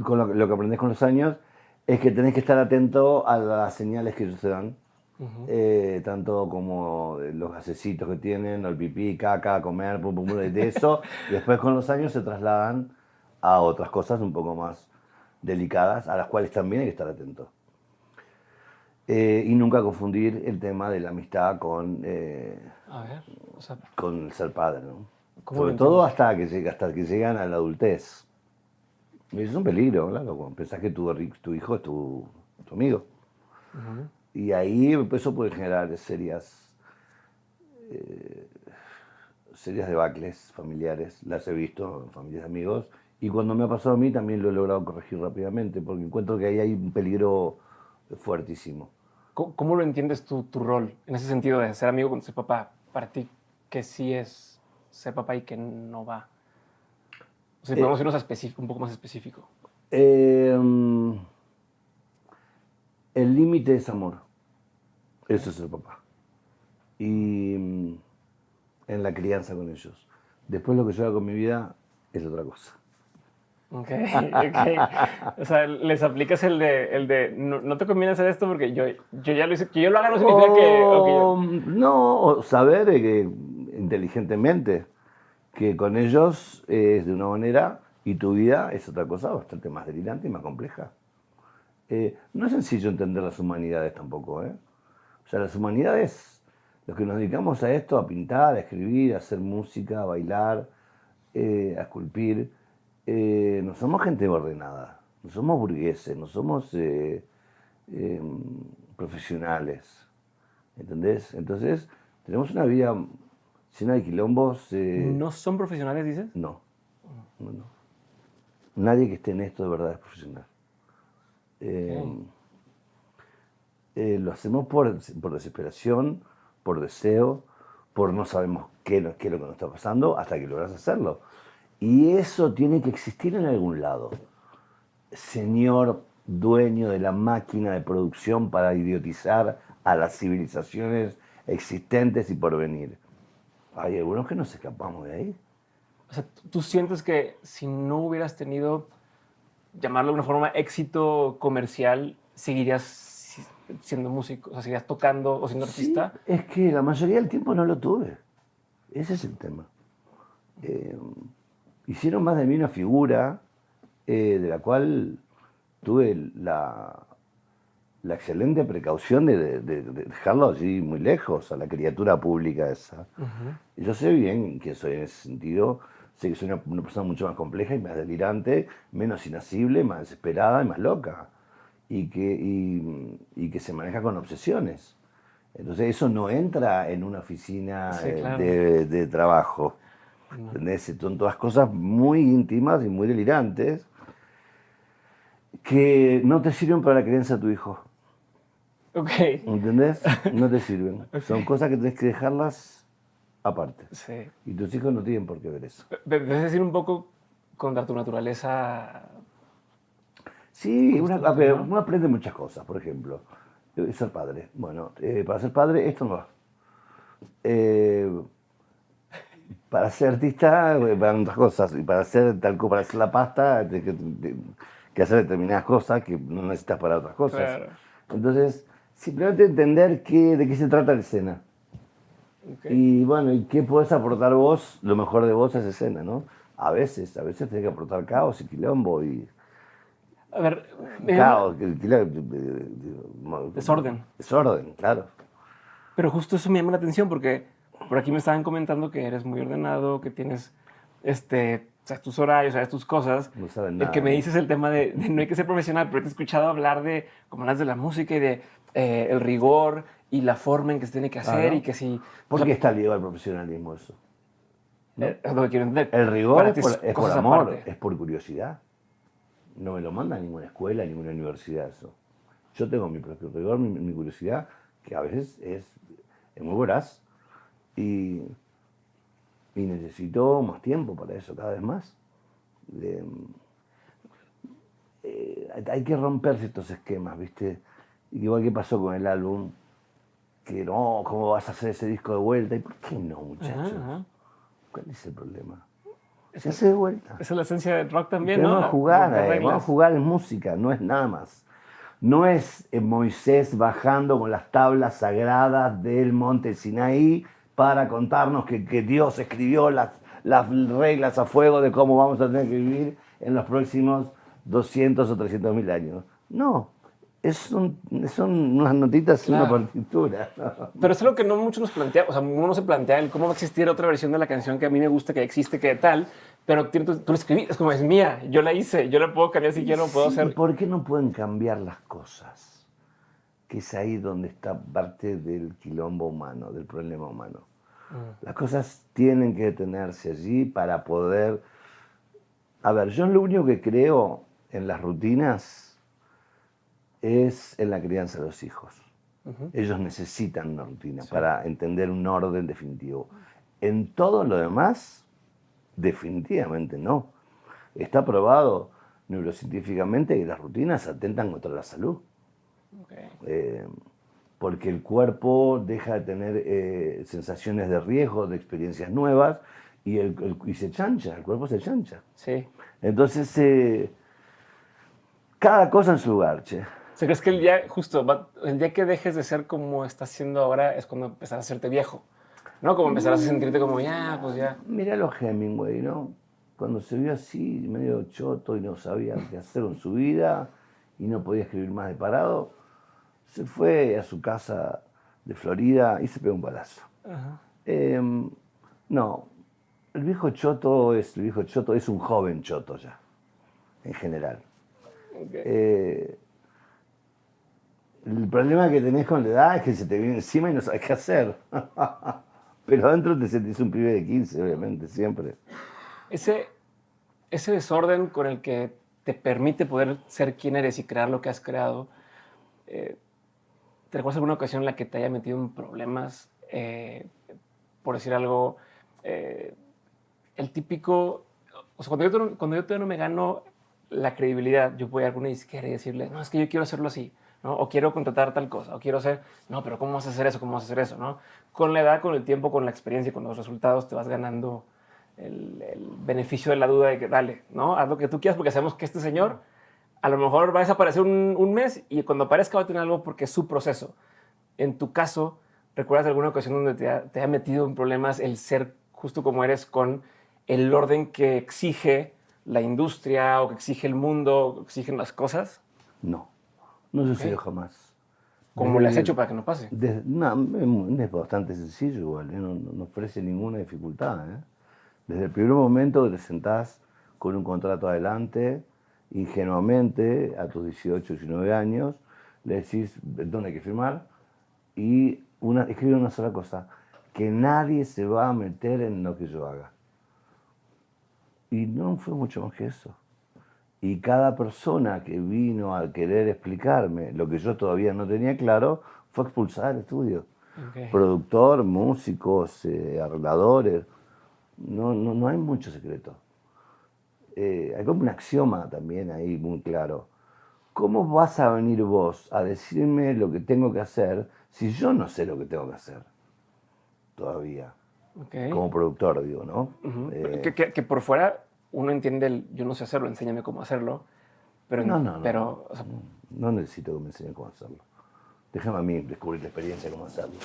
Con lo que aprendes con los años es que tenés que estar atento a las señales que ellos te dan. Tanto como los gasecitos que tienen, o el pipí, caca, comer, pum, pum, de eso. Y después con los años se trasladan a otras cosas un poco más delicadas, a las cuales también hay que estar atento. Y nunca confundir el tema de la amistad con con ser padre, ¿no? Sobre todo hasta que llegan a la adultez. Y eso es un peligro, claro, cuando pensás que tu hijo es tu amigo. Y ahí eso puede generar serias debacles familiares. Las he visto en familias de amigos. Y cuando me ha pasado a mí también lo he logrado corregir rápidamente, porque encuentro que ahí hay un peligro fuertísimo. ¿Cómo lo entiendes tu rol en ese sentido de ser amigo con ser papá? Para ti, ¿qué sí es ser papá y qué no va? O sea, podemos irnos un poco más específico. El límite es amor. Eso es ser papá. Y en la crianza con ellos. Después lo que yo hago con mi vida es otra cosa. Ok. O sea, les aplicas el de no te conviene hacer esto porque yo ya lo hice. Que yo lo haga no significa que No, saber inteligentemente que con ellos es de una manera y tu vida es otra cosa bastante más delirante y más compleja. No es sencillo entender las humanidades tampoco, ¿eh? O sea, las humanidades, los que nos dedicamos a esto, a pintar, a escribir, a hacer música, a bailar, a esculpir. No somos gente ordenada, no somos burgueses, no somos profesionales, ¿entendés? Entonces, tenemos una vida llena de quilombos. ¿No son profesionales, dices? No, no. Nadie que esté en esto de verdad es profesional. Lo hacemos por desesperación, por deseo, por no sabemos qué es lo que nos está pasando hasta que logras hacerlo. Y eso tiene que existir en algún lado. Señor dueño de la máquina de producción para idiotizar a las civilizaciones existentes y por venir. Hay algunos que nos escapamos de ahí. O sea, ¿tú sientes que si no hubieras tenido, llamarlo de una forma, éxito comercial, seguirías siendo músico? O sea, ¿seguirías tocando o siendo artista? Sí, es que la mayoría del tiempo no lo tuve. Ese es el tema. Hicieron más de mí una figura de la cual tuve la excelente precaución de dejarlo allí muy lejos, a la criatura pública esa. Y yo sé bien que soy en ese sentido, sé que soy una persona mucho más compleja y más delirante, menos inacible, más desesperada y más loca, y que se maneja con obsesiones. Entonces eso no entra en una oficina Sí, claro. de trabajo. ¿Entendés? Son todas cosas muy íntimas y muy delirantes que no te sirven para la crianza de tu hijo. Ok. ¿Entendés? No te sirven. Son cosas que tenés que dejarlas aparte. Sí. Y tus hijos no tienen por qué ver eso. Debes decir un poco contra tu naturaleza. Sí, Justo, ver, ¿no? uno aprende muchas cosas. Por ejemplo, ser padre. Bueno, para ser padre esto no va. Para ser artista van otras cosas. Y para hacer para hacer la pasta tienes que hacer determinadas cosas que no necesitas para otras cosas. Claro. Entonces, simplemente entender de qué se trata la escena. Okay. Y bueno, ¿y qué podés aportar vos, lo mejor de vos a esa escena, ¿no? A veces tenés que aportar caos y quilombo y... A ver, Caos, desorden. Desorden, claro. Pero justo eso me llama la atención porque por aquí me estaban comentando que eres muy ordenado, que tienes sabes tus horarios, sabes tus cosas. No saben El nada. que me dices el tema de no hay que ser profesional, pero te he escuchado hablar de como hablas de la música y de el rigor y la forma en que se tiene que hacer Claro. y que si... ¿Por qué está ligado al profesionalismo eso? ¿No? Es lo que quiero entender. El rigor Para es ti por cosas amor, aparte. es por curiosidad. No me lo manda ninguna escuela, ninguna universidad eso. Yo tengo mi propio rigor, mi curiosidad, que a veces es muy voraz y necesito más tiempo para eso, cada vez más. Hay que romper ciertos esquemas, ¿viste? Igual que pasó con el álbum, que no, ¿cómo vas a hacer ese disco de vuelta? ¿Y por qué no, muchachos? Ajá. ¿Cuál es el problema? Se hace de vuelta. Esa es la esencia del rock también, Tenemos ¿no? que jugar, Romper reglas. vamos a jugar en música, no es nada más. No es Moisés bajando con las tablas sagradas del monte Sinaí para contarnos que Dios escribió las reglas a fuego de cómo vamos a tener que vivir en los próximos 200 o 300 mil años. No, son unas notitas y una Claro. partitura. Pero es algo que no mucho nos plantea, o sea, uno no se plantea el cómo va a existir otra versión de la canción que a mí me gusta, que existe, que tal, pero tú la escribiste, es como es mía, yo la hice, yo la puedo cambiar si quiero, puedo Sí, ¿y hacer. por qué no pueden cambiar las cosas? Que es ahí donde está parte del quilombo humano, del problema humano. Las cosas tienen que detenerse allí para poder... A ver, yo lo único que creo en las rutinas es en la crianza de los hijos. Ellos necesitan una rutina para entender un orden definitivo. En todo lo demás, definitivamente no. Está probado neurocientíficamente que las rutinas atentan contra la salud. Okay. Porque el cuerpo deja de tener sensaciones de riesgo, de experiencias nuevas, y se chancha, el cuerpo se chancha. Sí. Entonces, cada cosa en su lugar, che. O sea, ¿crees que el día que dejes de ser como estás siendo ahora es cuando empezarás a hacerte viejo? ¿No? Como empezarás a sentirte como ya, pues ya. Mirá los Hemingway, ¿no? Cuando se vio así, medio choto y no sabía qué hacer con su vida y no podía escribir más de parado, se fue a su casa de Florida y se pegó un balazo. Ajá. No, El viejo choto es un joven choto ya, en general. Okay. El problema que tenés con la edad es que se te viene encima y no sabes qué hacer. Pero adentro te sentís un pibe de 15, obviamente, siempre. Ese, ese desorden con el que te permite poder ser quien eres y crear lo que has creado, eh, ¿te recuerdas alguna ocasión en la que te haya metido en problemas? Por decir algo, eh, el típico, o sea, cuando yo todavía no me gano la credibilidad, yo voy a alguna disquera y decirle, no, es que yo quiero hacerlo así, ¿no? O quiero contratar tal cosa, o quiero hacer, no, pero ¿cómo vas a hacer eso? ¿Cómo vas a hacer eso? ¿No? Con la edad, con el tiempo, con la experiencia y con los resultados, te vas ganando el beneficio de la duda de que dale, ¿no? Haz lo que tú quieras porque sabemos que este señor a lo mejor va a desaparecer un mes y cuando aparezca va a tener algo porque es su proceso. En tu caso, ¿recuerdas alguna ocasión donde te ha metido en problemas el ser justo como eres con el orden que exige la industria o que exige el mundo, o que exigen las cosas? No, no sucedió Okay. jamás. ¿Cómo le has Desde, hecho para que no pase? no, es bastante sencillo igual, ¿eh? No ofrece ninguna dificultad. ¿Eh? Desde el primer momento que te sentás con un contrato adelante, ingenuamente, a tus 18, 19 años, le decís dónde hay que firmar y escribe una sola cosa, que nadie se va a meter en lo que yo haga. Y no fue mucho más que eso. Y cada persona que vino a querer explicarme lo que yo todavía no tenía claro, fue expulsada del estudio. Okay. Productor, músicos, arregladores, no hay mucho secreto. Hay como un axioma también ahí muy claro. ¿Cómo vas a venir vos a decirme lo que tengo que hacer si yo no sé lo que tengo que hacer todavía? Okay. Como productor, digo, ¿no? Que por fuera uno entiende el yo no sé hacerlo, enséñame cómo hacerlo, No, no, no, no. pero o sea, No necesito que me enseñen cómo hacerlo. Déjame a mí descubrir la experiencia de cómo hacerlo.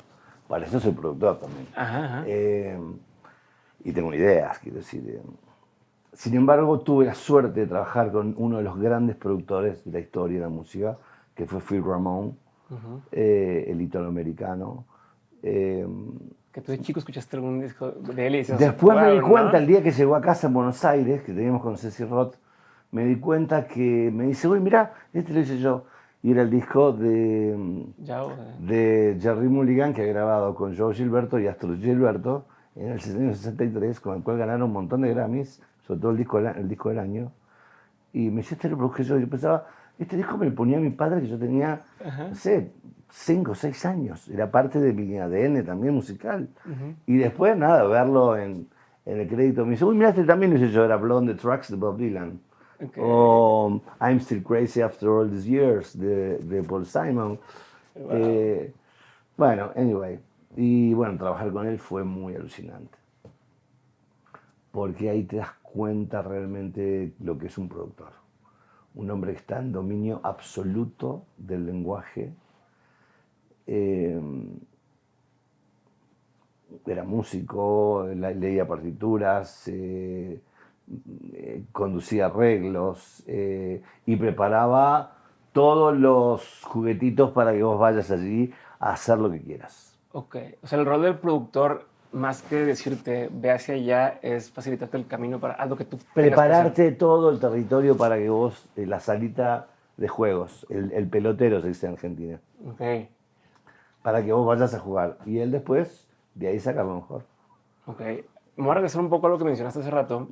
Para eso soy productor también. ajá, ajá. Y tengo ideas, quiero decir. Sin embargo, tuve la suerte de trabajar con uno de los grandes productores de la historia de la música, que fue Phil Ramone, el italoamericano. Que tú de chico escuchaste algún disco de él y dices, Después me di wow, cuenta, el ¿no? día que llegó a casa en Buenos Aires, que teníamos con Ceci Roth, me di cuenta que me dice, uy, mirá, este lo hice yo. Y era el disco Ya, de Jerry Mulligan, que ha grabado con Joe Gilberto y Astor Gilberto en el año 63, con el cual ganaron un montón de Grammys, sobre todo el disco del año. Y me dice, este lo produje yo. Yo pensaba, este disco me lo ponía mi padre, que yo tenía, no sé, 5 o 6 años. Era parte de mi ADN también musical. Y después, nada, verlo en el crédito, me dice, uy, mira, este también lo hice yo, era Blonde the Tracks de Bob Dylan. okay. O I'm Still Crazy After All These Years de Paul Simon. Wow. Bueno, anyway. Y bueno, trabajar con él fue muy alucinante. Porque ahí te das cuenta realmente lo que es un productor. Un hombre que está en dominio absoluto del lenguaje. Era músico, leía partituras, conducía arreglos y preparaba todos los juguetitos para que vos vayas allí a hacer lo que quieras. Ok, o sea, el rol del productor, más que decirte ve hacia allá, es facilitarte el camino para algo que tú tengas que hacer. Prepararte todo el territorio para que vos, la salita de juegos, el pelotero se dice en Argentina, Ok, para que vos vayas a jugar. Y él después, de ahí saca lo mejor. ok. Me voy a regresar un poco a lo que mencionaste hace rato,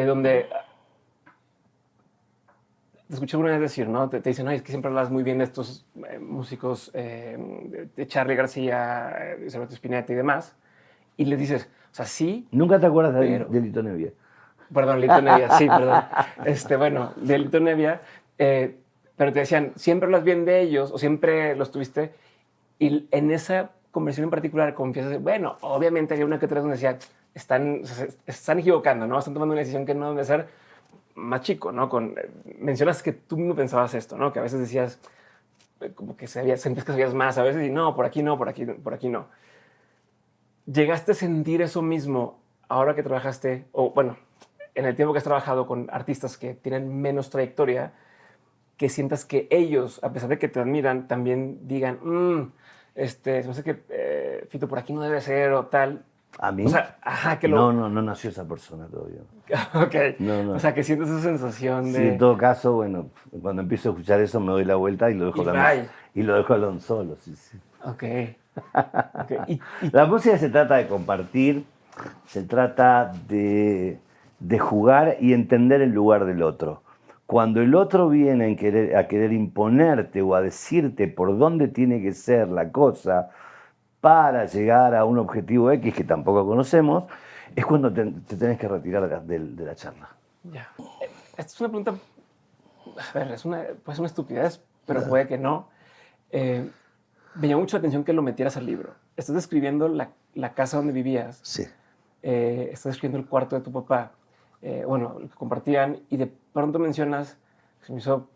donde te escuché una vez decir, ¿no? Te dicen, no, es que siempre hablas muy bien de estos músicos de Charly García, Roberto Spinetta y demás. Y les dices, o sea, sí, Nunca te acuerdas pero... de Lito Nevia. Perdón, Lito Nevia, sí, perdón. Bueno, de Lito Nevia, pero te decían, siempre hablas bien de ellos o siempre los tuviste. Y en esa conversión en particular confiesas, bueno, obviamente había una que otra donde decía, están, o sea, se están equivocando, ¿no? Están tomando una decisión que no debe ser más chico, ¿no? Mencionas que tú no pensabas esto, ¿no? Que a veces decías, como que sentías que sabías más a veces y no, por aquí no, por aquí no. ¿Llegaste a sentir eso mismo ahora que trabajaste, o bueno, en el tiempo que has trabajado con artistas que tienen menos trayectoria, que sientas que ellos, a pesar de que te admiran, también digan, se me hace que Fito por aquí no debe ser o tal? ¿A mí? O sea, ajá, que No nació esa persona todavía. Ok. No. O sea, que sientes esa sensación Sí, de... en todo caso, bueno, cuando empiezo a escuchar eso me doy la vuelta y lo dejo Y hablando, bye. y lo dejo hablando solo. Sí, sí. Ok. Ok. Y La música se trata de compartir, se trata de jugar y entender el lugar del otro. Cuando el otro viene a querer imponerte o a decirte por dónde tiene que ser la cosa para llegar a un objetivo X que tampoco conocemos, es cuando te tenés que retirar de la charla. ya. Esta es una pregunta, a ver, puede ser una estupidez, pero puede que no. Eh, me llamó mucho la atención que lo metieras al libro. Estás describiendo la casa donde vivías. Sí. Estás describiendo el cuarto de tu papá. Bueno, lo que compartían y de pronto mencionas, se me hizo,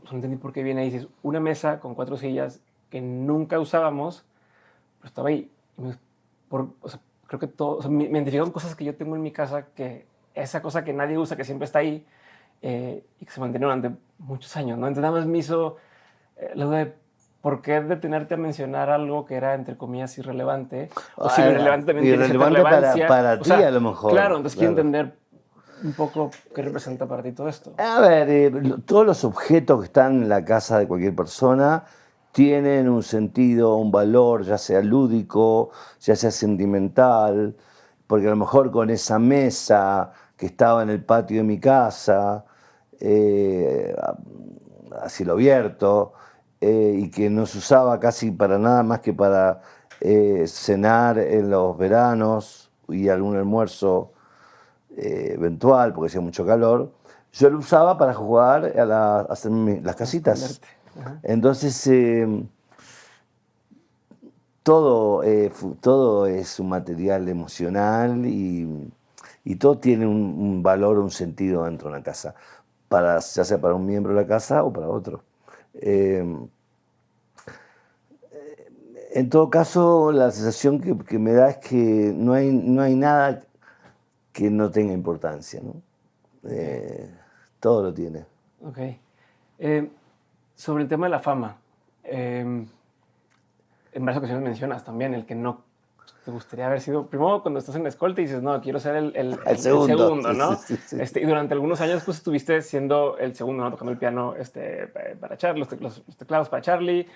no entendí por qué viene ahí, dices, una mesa con 4 sillas que nunca usábamos, pero estaba ahí. Y o sea, creo que todo, o sea, me identificaron cosas que yo tengo en mi casa, que esa cosa que nadie usa, que siempre está ahí y que se mantiene durante muchos años, ¿no? Entonces nada más me hizo la duda de por qué detenerte a mencionar algo que era, entre comillas, irrelevante, o si lo irrelevante también tiene cierta Irrelevante relevancia. para O ti a sea, lo mejor. claro, entonces quiero Claro. entender un poco qué representa para ti todo esto. A ver, todos los objetos que están en la casa de cualquier persona tienen un sentido, un valor, ya sea lúdico, ya sea sentimental, porque a lo mejor con esa mesa que estaba en el patio de mi casa, a cielo abierto, y que no se usaba casi para nada más que para cenar en los veranos y algún almuerzo eventual, porque hacía mucho calor, yo lo usaba para jugar a hacer las casitas. Esconderte. Ajá. Entonces, todo es un material emocional y todo tiene un valor, un sentido dentro de una casa, ya sea para un miembro de la casa o para otro. En todo caso, la sensación que me da es que no hay nada que no tenga importancia, ¿no? Todo lo tiene. Ok. Sobre el tema de la fama, en varias ocasiones mencionas también el que no te gustaría haber sido, primero cuando estás en la escolta y dices, no, quiero ser el segundo, Sí, ¿no? sí. Y durante algunos años pues estuviste siendo el segundo, ¿no? Tocando el piano para Charlie, los teclados para Charlie,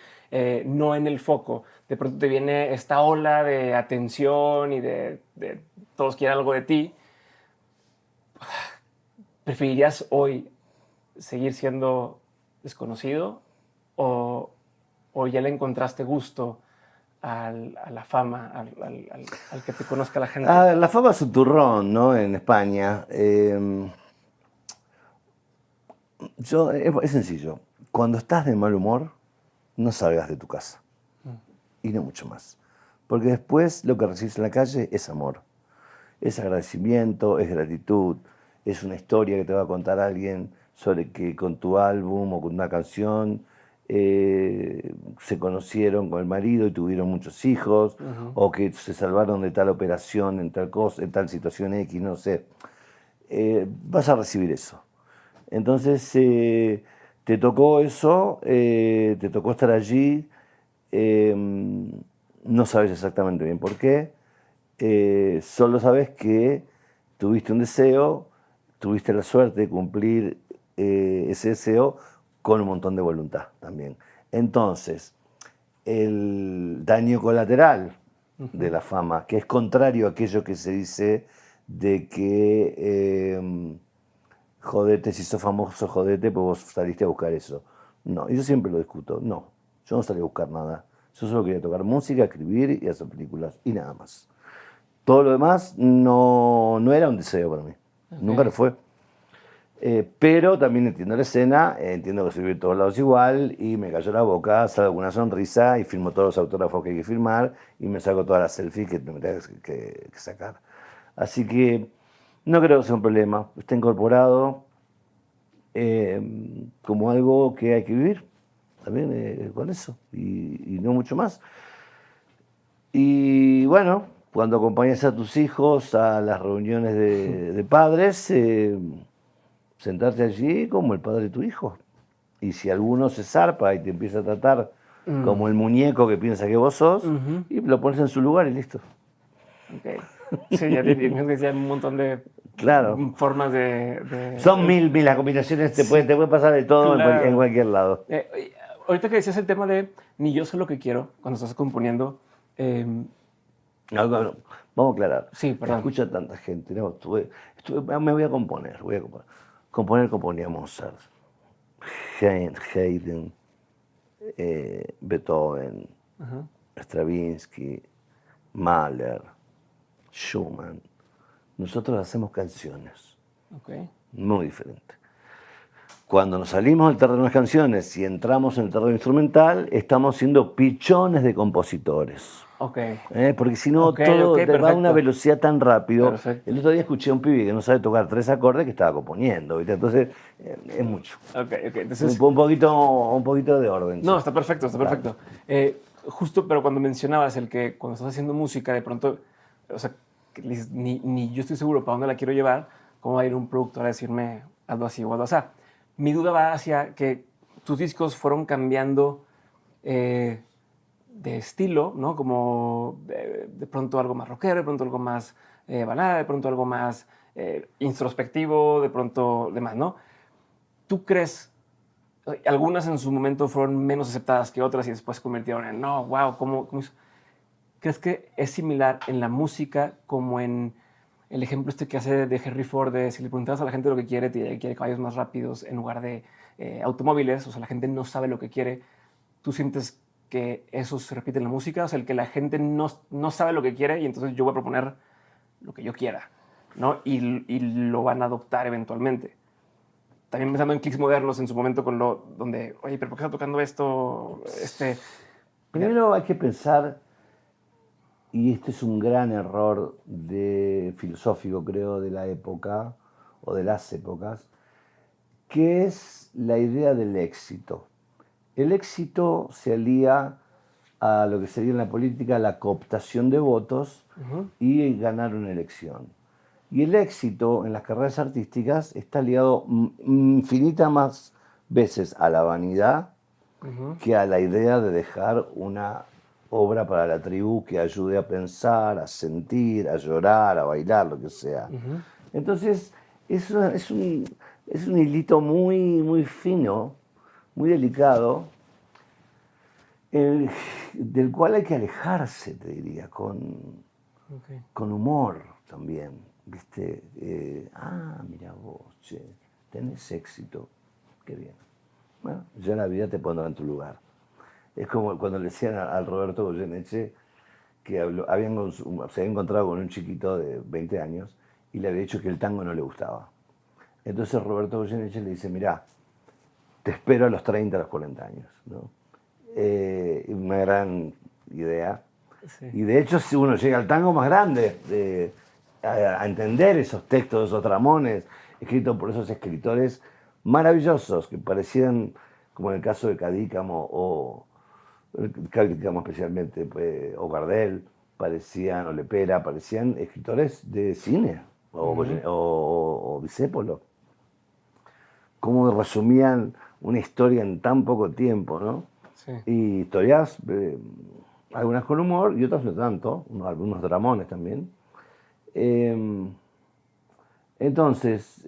no en el foco. De pronto te viene esta ola de atención y de todos quieren algo de ti. ¿Preferirías hoy seguir siendo desconocido o ya le encontraste gusto a la fama, al que te conozca la gente? La fama es un turrón, ¿no? En España. Es sencillo. Cuando estás de mal humor, no salgas de tu casa. Y no mucho más. Porque después lo que recibes en la calle es amor. Es agradecimiento, es gratitud, es una historia que te va a contar alguien sobre que con tu álbum o con una canción se conocieron con el marido y tuvieron muchos hijos, o que se salvaron de tal operación en tal cosa, en tal situación X, no sé. Vas a recibir eso. Entonces, te tocó eso, te tocó estar allí, no sabes exactamente bien por qué, solo sabes que tuviste un deseo, tuviste la suerte de cumplir ese deseo con un montón de voluntad también. Entonces, el daño colateral de la fama, que es contrario a aquello que se dice de que jodete, si sos famoso, jodete, pues vos saliste a buscar eso. No, yo siempre lo discuto. No, yo no salí a buscar nada. Yo solo quería tocar música, escribir y hacer películas y nada más. Todo lo demás no era un deseo para mí. Okay. Nunca lo fue. Pero también entiendo la escena, entiendo que se vive en todos lados igual y me cayó la boca, salgo con una sonrisa y firmo todos los autógrafos que hay que firmar y me saco todas las selfies que me tengo que sacar. Así que no creo que sea un problema. Está incorporado como algo que hay que vivir también con eso y no mucho más. Y bueno, cuando acompañas a tus hijos a las reuniones de padres, sentarte allí como el padre de tu hijo. Y si alguno se zarpa y te empieza a tratar como el muñeco que piensa que vos sos, y lo pones en su lugar y listo. Ok. Sí, ya te decía un montón de Claro. formas Son mil las combinaciones, te puede pasar de todo claro. en cualquier lado. Ahorita que decías el tema de ni yo sé lo que quiero cuando estás componiendo. No, vamos a aclarar. Sí, perdón. Escucha tanta gente. No, me voy a componer. Componía Mozart, Haydn, Beethoven, Ajá. Stravinsky, Mahler, Schumann. Nosotros hacemos canciones Ok. muy diferentes. Cuando nos salimos del terreno de las canciones y entramos en el terreno instrumental, estamos siendo pichones de compositores. Ok. Porque si no, Ok, todo ok, va a una perfecto. velocidad tan rápido. Perfecto. El otro día escuché a un pibe que no sabe tocar 3 acordes que estaba componiendo, ¿viste? Entonces, es mucho. Ok, ok. Entonces, Un poquito de orden. no, Sí. está perfecto, está perfecto. Justo, pero cuando mencionabas el que cuando estás haciendo música, de pronto, o sea, que dices, ni yo estoy seguro para dónde la quiero llevar, cómo va a ir un productor a decirme algo así o algo así. Mi duda va hacia que tus discos fueron cambiando de estilo, ¿no? Como de pronto algo más rockero, de pronto algo más balada, de pronto algo más introspectivo, de pronto demás, ¿no? ¿Tú crees? Algunas en su momento fueron menos aceptadas que otras y después se convirtieron en, no, wow, ¿cómo es? ¿Crees que es similar en la música como en el ejemplo este que hace de Henry Ford, de si le preguntas a la gente lo que quiere, te diría que quiere caballos más rápidos en lugar de automóviles? O sea, la gente no sabe lo que quiere. ¿Tú sientes que eso se repite en la música? O sea, el que la gente no sabe lo que quiere y entonces yo voy a proponer lo que yo quiera, ¿no? Y lo van a adoptar eventualmente. También pensando en clics modernos en su momento con donde, oye, pero ¿por qué está tocando esto? Primero hay que pensar, y este es un gran error filosófico, creo, de la época o de las épocas, que es la idea del éxito. El éxito se alía a lo que sería en la política la cooptación de votos y ganar una elección. Y el éxito en las carreras artísticas está ligado infinitas más veces a la vanidad que a la idea de dejar una obra para la tribu que ayude a pensar, a sentir, a llorar, a bailar, lo que sea. Entonces, es un hilito muy fino, muy delicado, del cual hay que alejarse, te diría, con humor también. ¿Viste? Mira vos, che, tenés éxito, qué bien. Bueno, ya la vida te pondrá en tu lugar. Es como cuando le decían al Roberto Goyeneche que se había encontrado con un chiquito de 20 años y le había dicho que el tango no le gustaba. Entonces Roberto Goyeneche le dice, mirá, te espero a los 30, a los 40 años, ¿no? Una gran idea. Sí. Y de hecho, si uno llega al tango más grande, a entender esos textos, esos dramones, escritos por esos escritores maravillosos, que parecían, como en el caso de Cadícamo, o Cadícamo especialmente, pues, o Gardel, o Lepera, parecían escritores de cine, o Discépolo. Cómo resumían una historia en tan poco tiempo, ¿no? Sí. Y historias, algunas con humor y otras no tanto, algunos dramones también. Entonces,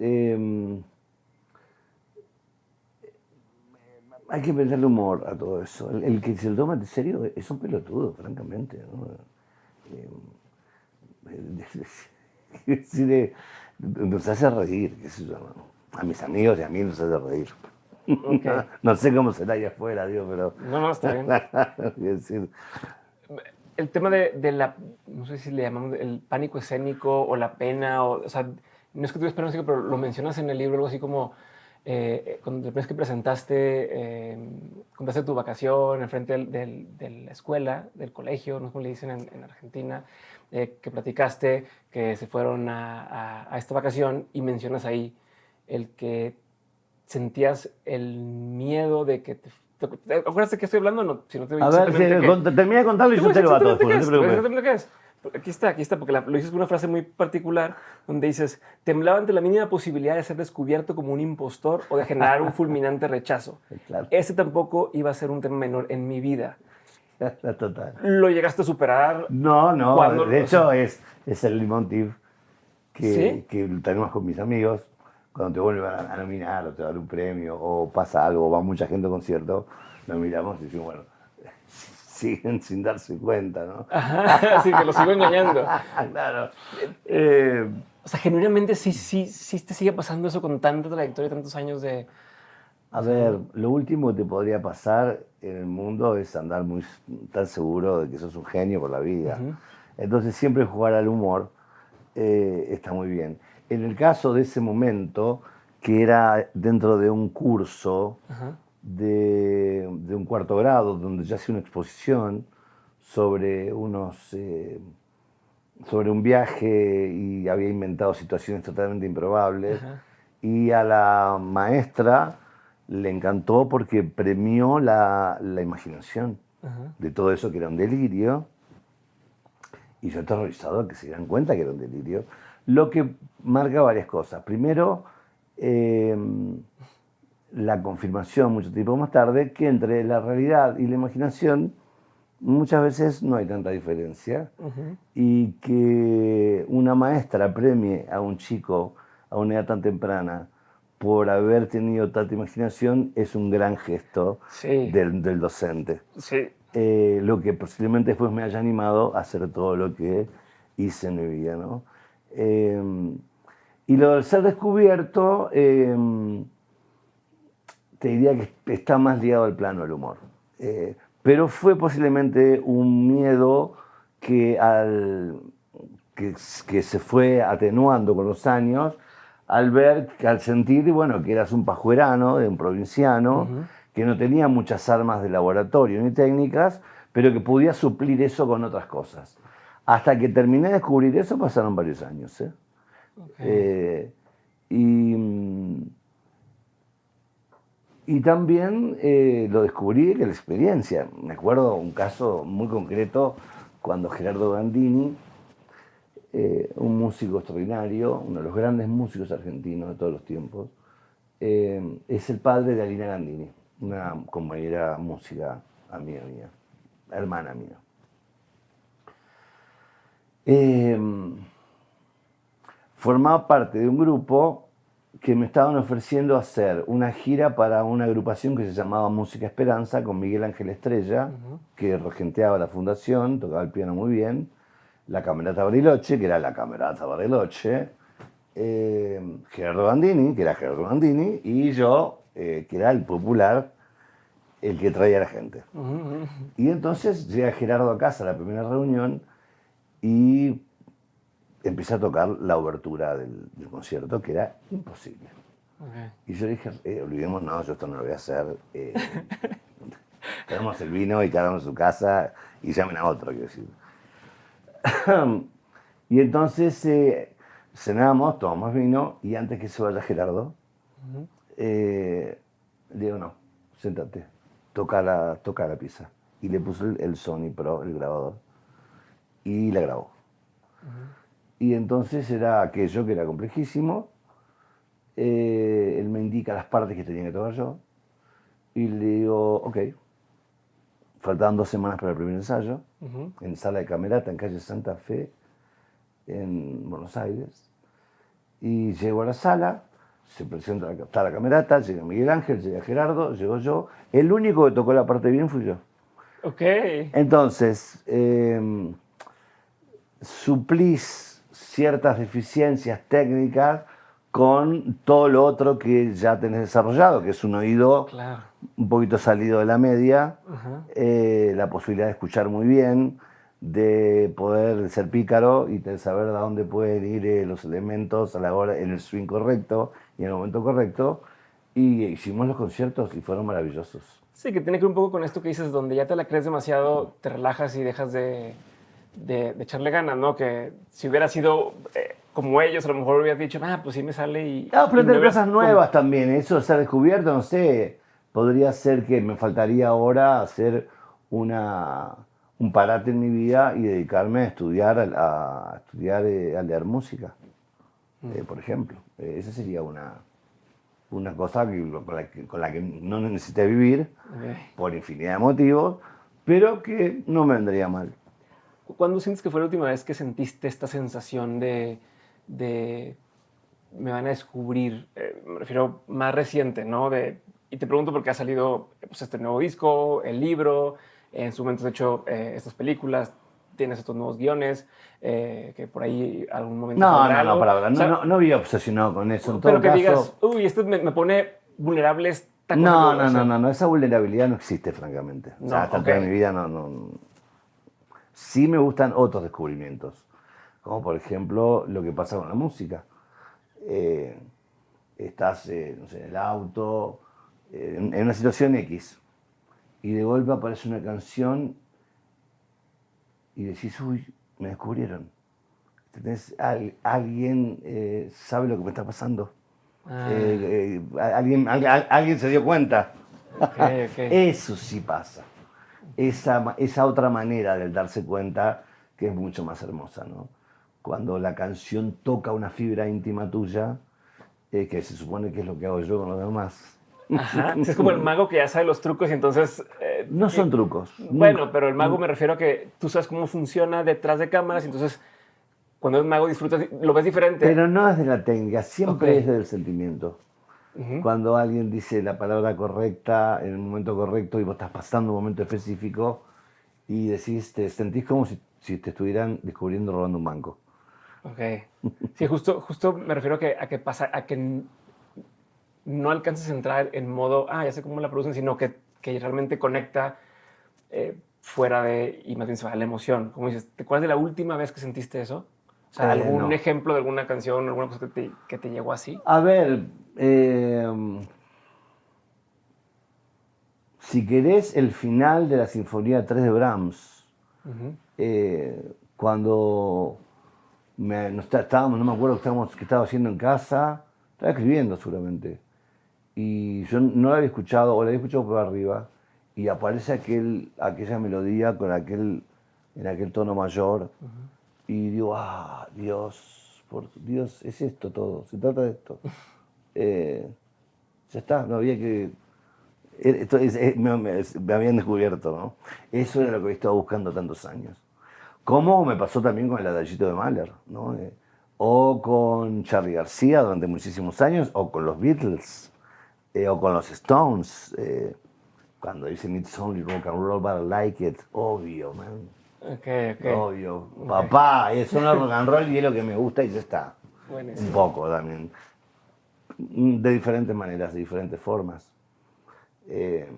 hay que meterle humor a todo eso. El que se lo toma en serio es un pelotudo, francamente, ¿no? Nos hace reír, qué sé yo, ¿no? A mis amigos y a mí nos hace reír. Okay. No sé cómo será allá afuera, Dios, pero... No, está bien. Es decir, El tema de la, no sé si le llamamos el pánico escénico o la pena, o sea, no es que tuvieras pena, pero lo mencionas en el libro, algo así como cuando después que contaste tu vacación enfrente de la escuela, del colegio, no sé cómo le dicen en Argentina, que platicaste, que se fueron a esta vacación y mencionas ahí el que sentías el miedo de que ¿te acuerdas de qué estoy hablando? No, si no te a ver, termina de contarlo y yo te lo bato después, no te preocupes. Exactamente qué es. Aquí está, porque lo dices con una frase muy particular donde dices, temblaba ante la mínima posibilidad de ser descubierto como un impostor o de generar un fulminante rechazo. Claro. Ese tampoco iba a ser un tema menor en mi vida. Total. ¿Lo llegaste a superar? No, ¿Cuándo? de hecho es el leitmotiv ¿Sí? que tenemos con mis amigos. Cuando te vuelven a nominar o te dan un premio o pasa algo, o va mucha gente a concierto, nos miramos y decimos, bueno, siguen sin darse cuenta, ¿no? Ajá, sí, que lo sigo engañando. Claro. O sea, genuinamente sí te sigue pasando eso con tanta trayectoria y tantos años de... A ver, lo último que te podría pasar en el mundo es andar muy tan seguro de que sos un genio por la vida. Entonces siempre jugar al humor está muy bien. En el caso de ese momento, que era dentro de un curso de un cuarto grado, donde yo hacía una exposición sobre sobre un viaje y había inventado situaciones totalmente improbables. Y a la maestra le encantó porque premió la imaginación de todo eso que era un delirio. Y yo aterrorizado que se dieran cuenta que era un delirio. Lo que marca varias cosas. Primero, la confirmación mucho tiempo más tarde que entre la realidad y la imaginación muchas veces no hay tanta diferencia y que una maestra premie a un chico a una edad tan temprana por haber tenido tanta imaginación es un gran gesto Sí. del docente. Sí. Lo que posiblemente después me haya animado a hacer todo lo que hice en mi vida, ¿no? Y lo del ser descubierto, te diría que está más ligado al plano del humor. Pero fue posiblemente un miedo que, que se fue atenuando con los años al sentir bueno, que eras un pajuerano, un provinciano, que no tenía muchas armas de laboratorio ni técnicas, pero que podía suplir eso con otras cosas. Hasta que terminé de descubrir eso pasaron varios años. Y también lo descubrí que la experiencia. Me acuerdo un caso muy concreto cuando Gerardo Gandini, un músico extraordinario, uno de los grandes músicos argentinos de todos los tiempos, es el padre de Alina Gandini, una compañera música amiga mía, hermana mía. Formaba parte de un grupo que me estaban ofreciendo hacer una gira para una agrupación que se llamaba Música Esperanza con Miguel Ángel Estrella, que regenteaba la fundación, tocaba el piano muy bien, la Camerata Bariloche, que era la Camerata Bariloche, Gerardo Gandini, que era Gerardo Gandini, y yo, que era el popular, el que traía a la gente. Y entonces llega Gerardo a casa a la primera reunión y empecé a tocar la obertura del concierto, que era imposible. Y yo dije, olvidemos, no, yo esto no lo voy a hacer. Tenemos el vino y cada uno en su casa y llamen a otro, quiero decir. Y entonces cenamos, tomamos vino y antes que se vaya Gerardo, le digo, no, siéntate, toca la pieza. Y le puso el Sony Pro, el grabador, y la grabó. Y entonces era aquello que era complejísimo. Él me indica las partes que tenía que tocar yo. Y le digo, ok. Faltaban 2 semanas para el primer ensayo, en Sala de Camerata, en calle Santa Fe, en Buenos Aires. Y llego a la sala, se presenta, está la Camerata, llega Miguel Ángel, llega Gerardo, llego yo. El único que tocó la parte bien fui yo. Ok. Entonces, suplís ciertas deficiencias técnicas con todo lo otro que ya tenés desarrollado, que es un oído un poquito salido de la media, la posibilidad de escuchar muy bien, de poder ser pícaro y de saber de dónde pueden ir los elementos a la hora, en el swing correcto y en el momento correcto. Y hicimos los conciertos y fueron maravillosos. Sí, que tiene que ver un poco con esto que dices, donde ya te la crees demasiado, te relajas y dejas de echarle ganas, ¿no? Que si hubiera sido como ellos, a lo mejor hubieras dicho, pues sí me sale y... No, pero tener cosas nuevas también, eso de ser descubierto, no sé, podría ser que me faltaría ahora hacer un parate en mi vida y dedicarme a estudiar, a leer música, por ejemplo. Esa sería una cosa con la que no necesité vivir por infinidad de motivos, pero que no me vendría mal. ¿Cuándo sientes que fue la última vez que sentiste esta sensación de me van a descubrir? Me refiero más reciente, ¿no? Y te pregunto porque ha salido pues, este nuevo disco, el libro, en su momento has hecho estas películas, tienes estos nuevos guiones, que por ahí algún momento No, saldrá no, no, algo. para, O no, sea, no, no había obsesionado con eso. En pero todo que digas, caso, uy, esto me pone vulnerable esta cosa que no, voy a no, no, hacer. no, no, esa vulnerabilidad no existe, francamente. O sea, No, a esta ok. altura de mi vida no. Sí me gustan otros descubrimientos, como por ejemplo lo que pasa con la música. Eh, estás, no sé, en el auto, en una situación X, y de golpe aparece una canción y decís, uy, me descubrieron. Alguien sabe lo que me está pasando. Ah, Alguien se dio cuenta. ok, ok. Eso sí pasa. Esa otra manera del darse cuenta que es mucho más hermosa, ¿no? Cuando la canción toca una fibra íntima tuya, que se supone que es lo que hago yo con los demás. Ajá. Sí, es como el mago que ya sabe los trucos y entonces, No son trucos, nunca. bueno, pero el mago me refiero a que tú sabes cómo funciona detrás de cámaras y entonces cuando es mago disfrutas, lo ves diferente. Pero no es de la técnica, Ok. siempre es del sentimiento. Ujú. Cuando alguien dice la palabra correcta en el momento correcto y vos estás pasando un momento específico y decís, te sentís como si te estuvieran descubriendo robando un banco. Ok. Sí, justo me refiero a que pasa, a que no alcances a entrar en modo, ya sé cómo la producen, sino que realmente conecta fuera de, y más bien se va a la emoción. Como dices, ¿te acuerdas de la última vez que sentiste eso? O sea, algún No. ejemplo de alguna canción, alguna cosa que te llegó así. A ver, si querés el final de la Sinfonía 3 de Brahms, Ujú. cuando estábamos, no me acuerdo qué estaba haciendo en casa, estaba escribiendo seguramente, y yo no la había escuchado, o la había escuchado por arriba, y aparece aquella melodía en aquel tono mayor, y digo, Dios, por Dios, es esto todo, se trata de esto. Eh, ya está, no había que... me habían descubierto, ¿no? Eso era lo que estaba buscando tantos años. Como me pasó también con el adagito de Mahler, ¿no? O con Charly García durante muchísimos años, o con los Beatles, o con los Stones. Cuando dicen It's only rock and roll, but I like it. Obvio, man. Ok, ok. Obvio. Ok. Papá, es una rock and roll y es lo que me gusta y ya está. Un Buenísimo. poco también. De diferentes maneras, de diferentes formas. Eh,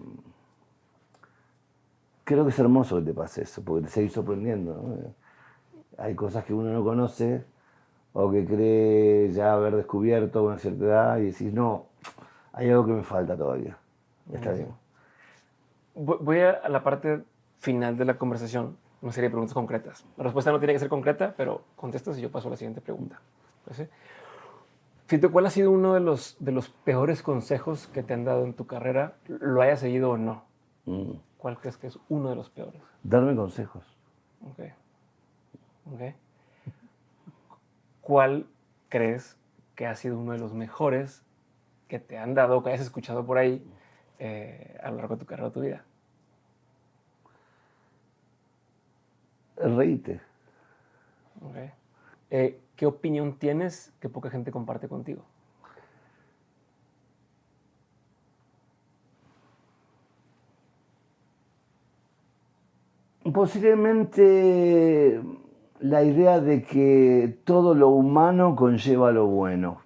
Creo que es hermoso que te pase eso, porque te seguís sorprendiendo, ¿no? Hay cosas que uno no conoce o que cree ya haber descubierto a una cierta edad y decís, no, hay algo que me falta todavía. Está bien. Buenísimo. Voy a la parte final de la conversación, una serie de preguntas concretas. La respuesta no tiene que ser concreta, pero contestas y yo paso a la siguiente pregunta. ¿Parece? Fito, ¿cuál ha sido uno de los peores consejos que te han dado en tu carrera? ¿Lo hayas seguido o no? Mm. ¿Cuál crees que es uno de los peores? Darme consejos. Ok, ok. ¿Cuál crees que ha sido uno de los mejores que te han dado, que hayas escuchado por ahí a lo largo de tu carrera o tu vida? Reíte. Okay. ¿Qué opinión tienes que poca gente comparte contigo? Posiblemente la idea de que todo lo humano conlleva lo bueno.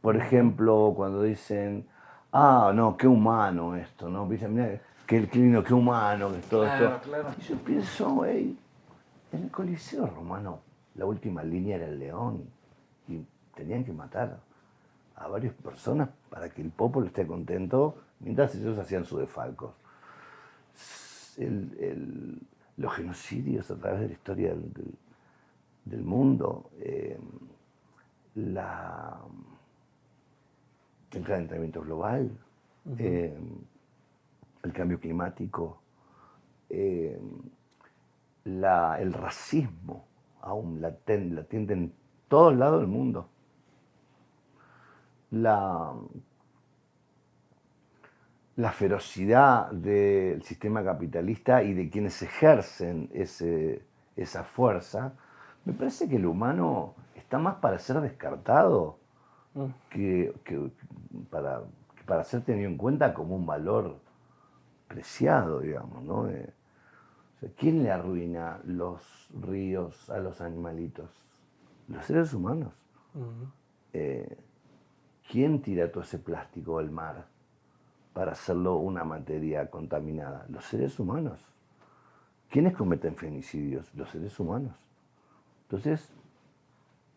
Por ejemplo, cuando dicen, no, qué humano esto, ¿no? Dicen, mira, qué lindo, qué humano, que es todo esto. Claro. Y yo pienso, hey, en el Coliseo Romano, la última línea era el león. Y tenían que matar a varias personas para que el pueblo esté contento mientras ellos hacían su defalco. Los genocidios a través de la historia del mundo, la, el calentamiento global, el cambio climático, el racismo, aún latente en todos lados del mundo. La la ferocidad del sistema capitalista y de quienes ejercen esa fuerza, me parece que el humano está más para ser descartado que para ser tenido en cuenta como un valor preciado, digamos, ¿no? O sea, ¿quién le arruina los ríos a los animalitos? Los seres humanos. Eh, ¿Quién tira todo ese plástico al mar para hacerlo una materia contaminada? Los seres humanos. ¿Quiénes cometen femicidios? Los seres humanos. Entonces,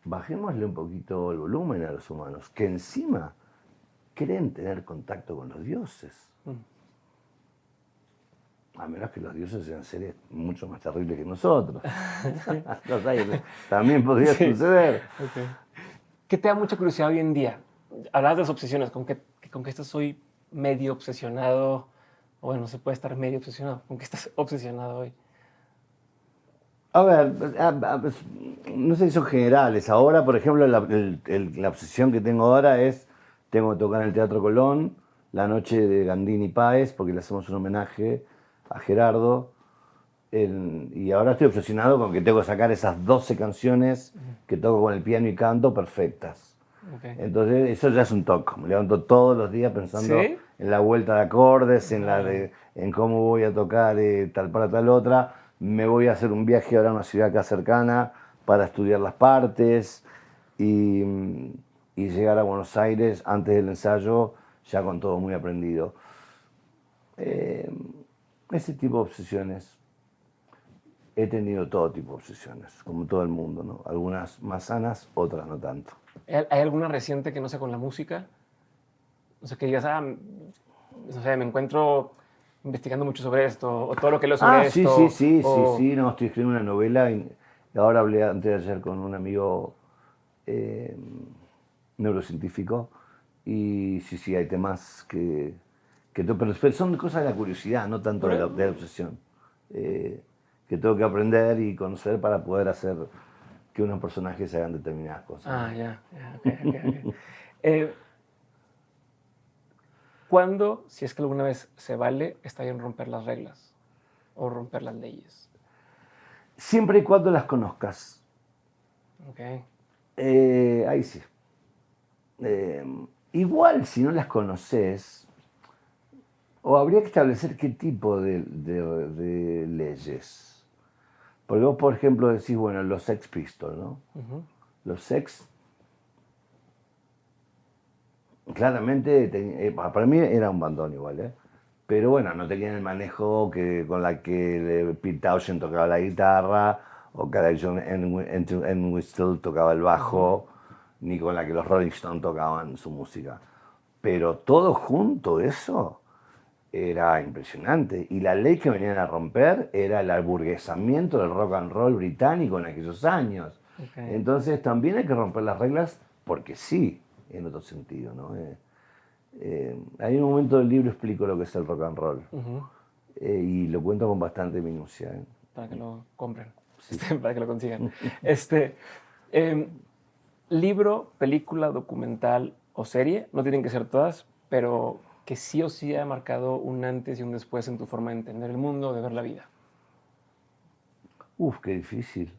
bajémosle un poquito el volumen a los humanos, que encima creen tener contacto con los dioses. A menos que los dioses sean seres mucho más terribles que nosotros. También podría suceder. Okay. ¿Qué te da mucha curiosidad hoy en día? Hablas de las obsesiones, ¿con qué estás hoy medio obsesionado? O bueno, se puede estar medio obsesionado. ¿Con qué estás obsesionado hoy? A ver, no sé si son generales. Ahora, por ejemplo, la obsesión que tengo ahora es, tengo que tocar en el Teatro Colón la noche de Gandini Páez, porque le hacemos un homenaje a Gerardo. Y ahora estoy obsesionado con que tengo que sacar esas 12 canciones que toco con el piano y canto perfectas. Okay. Entonces, eso ya es un toque. Me levanto todos los días pensando en la vuelta de acordes, en cómo voy a tocar tal para tal otra. Me voy a hacer un viaje ahora a una ciudad acá cercana para estudiar las partes y llegar a Buenos Aires antes del ensayo ya con todo muy aprendido. Ese tipo de obsesiones. He tenido todo tipo de obsesiones, como todo el mundo, ¿no? Algunas más sanas, otras no tanto. ¿Hay alguna reciente que no sea con la música? O sea, que digas, no sé, me encuentro investigando mucho sobre esto, o todo lo que leo sobre esto. Sí, no, estoy escribiendo una novela y ahora hablé antes de ayer con un amigo neurocientífico y sí, hay temas pero son cosas de la curiosidad, no tanto de la obsesión. Que tengo que aprender y conocer para poder hacer que unos personajes hagan determinadas cosas. Okay. ¿Cuándo, si es que alguna vez se vale, está bien romper las reglas o romper las leyes? Siempre y cuando las conozcas. Okay. Ahí sí. Igual si no las conoces, o habría que establecer qué tipo de leyes. Porque vos, por ejemplo, decís, bueno, los Sex Pistols, ¿no? Los Sex, claramente, para mí era un bandón igual, ¿eh? Pero bueno, no tenían el manejo con la que Pete Townshend tocaba la guitarra, o que John Entwistle tocaba el bajo, ni con la que los Rolling Stones tocaban su música. Pero todo junto eso era impresionante. Y la ley que venían a romper era el aburguesamiento del rock and roll británico en aquellos años. Okay. Entonces también hay que romper las reglas porque sí, en otro sentido, ¿no? Hay un momento del libro explico lo que es el rock and roll. Y lo cuento con bastante minucia. Para que lo compren, sí. Para que lo consigan. Libro, película, documental o serie, no tienen que ser todas, pero que sí o sí ha marcado un antes y un después en tu forma de entender el mundo, de ver la vida. Qué difícil,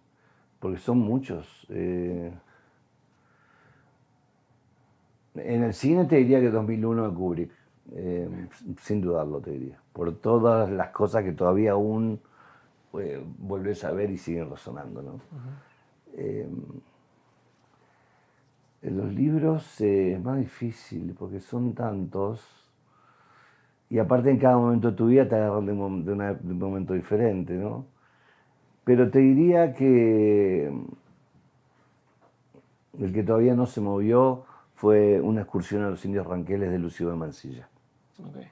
porque son muchos. En el cine te diría que 2001 de Kubrick, sin dudarlo te diría, por todas las cosas que todavía aún vuelves a ver y siguen resonando, ¿no? En los libros es más difícil porque son tantos. Y aparte en cada momento de tu vida te agarran de un momento diferente, ¿no? Pero te diría que el que todavía no se movió fue Una excursión a los indios ranqueles de Lucio de Mansilla. Okay.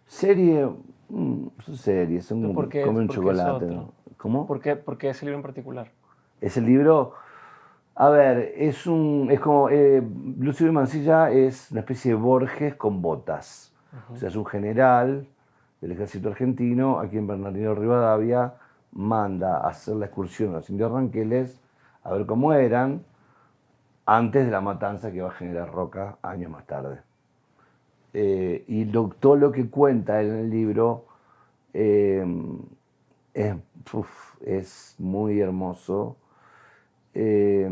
Serie, son series, son comer un chocolate. ¿No? ¿Cómo? ¿Por qué ese libro en particular? Ese libro, a ver, es como, Lucio de Mansilla es una especie de Borges con botas. O sea, es un general del ejército argentino a quien Bernardino Rivadavia manda a hacer la excursión a los indios ranqueles a ver cómo eran antes de la matanza que va a generar Roca años más tarde. Todo lo que cuenta en el libro eh, es muy hermoso. Eh,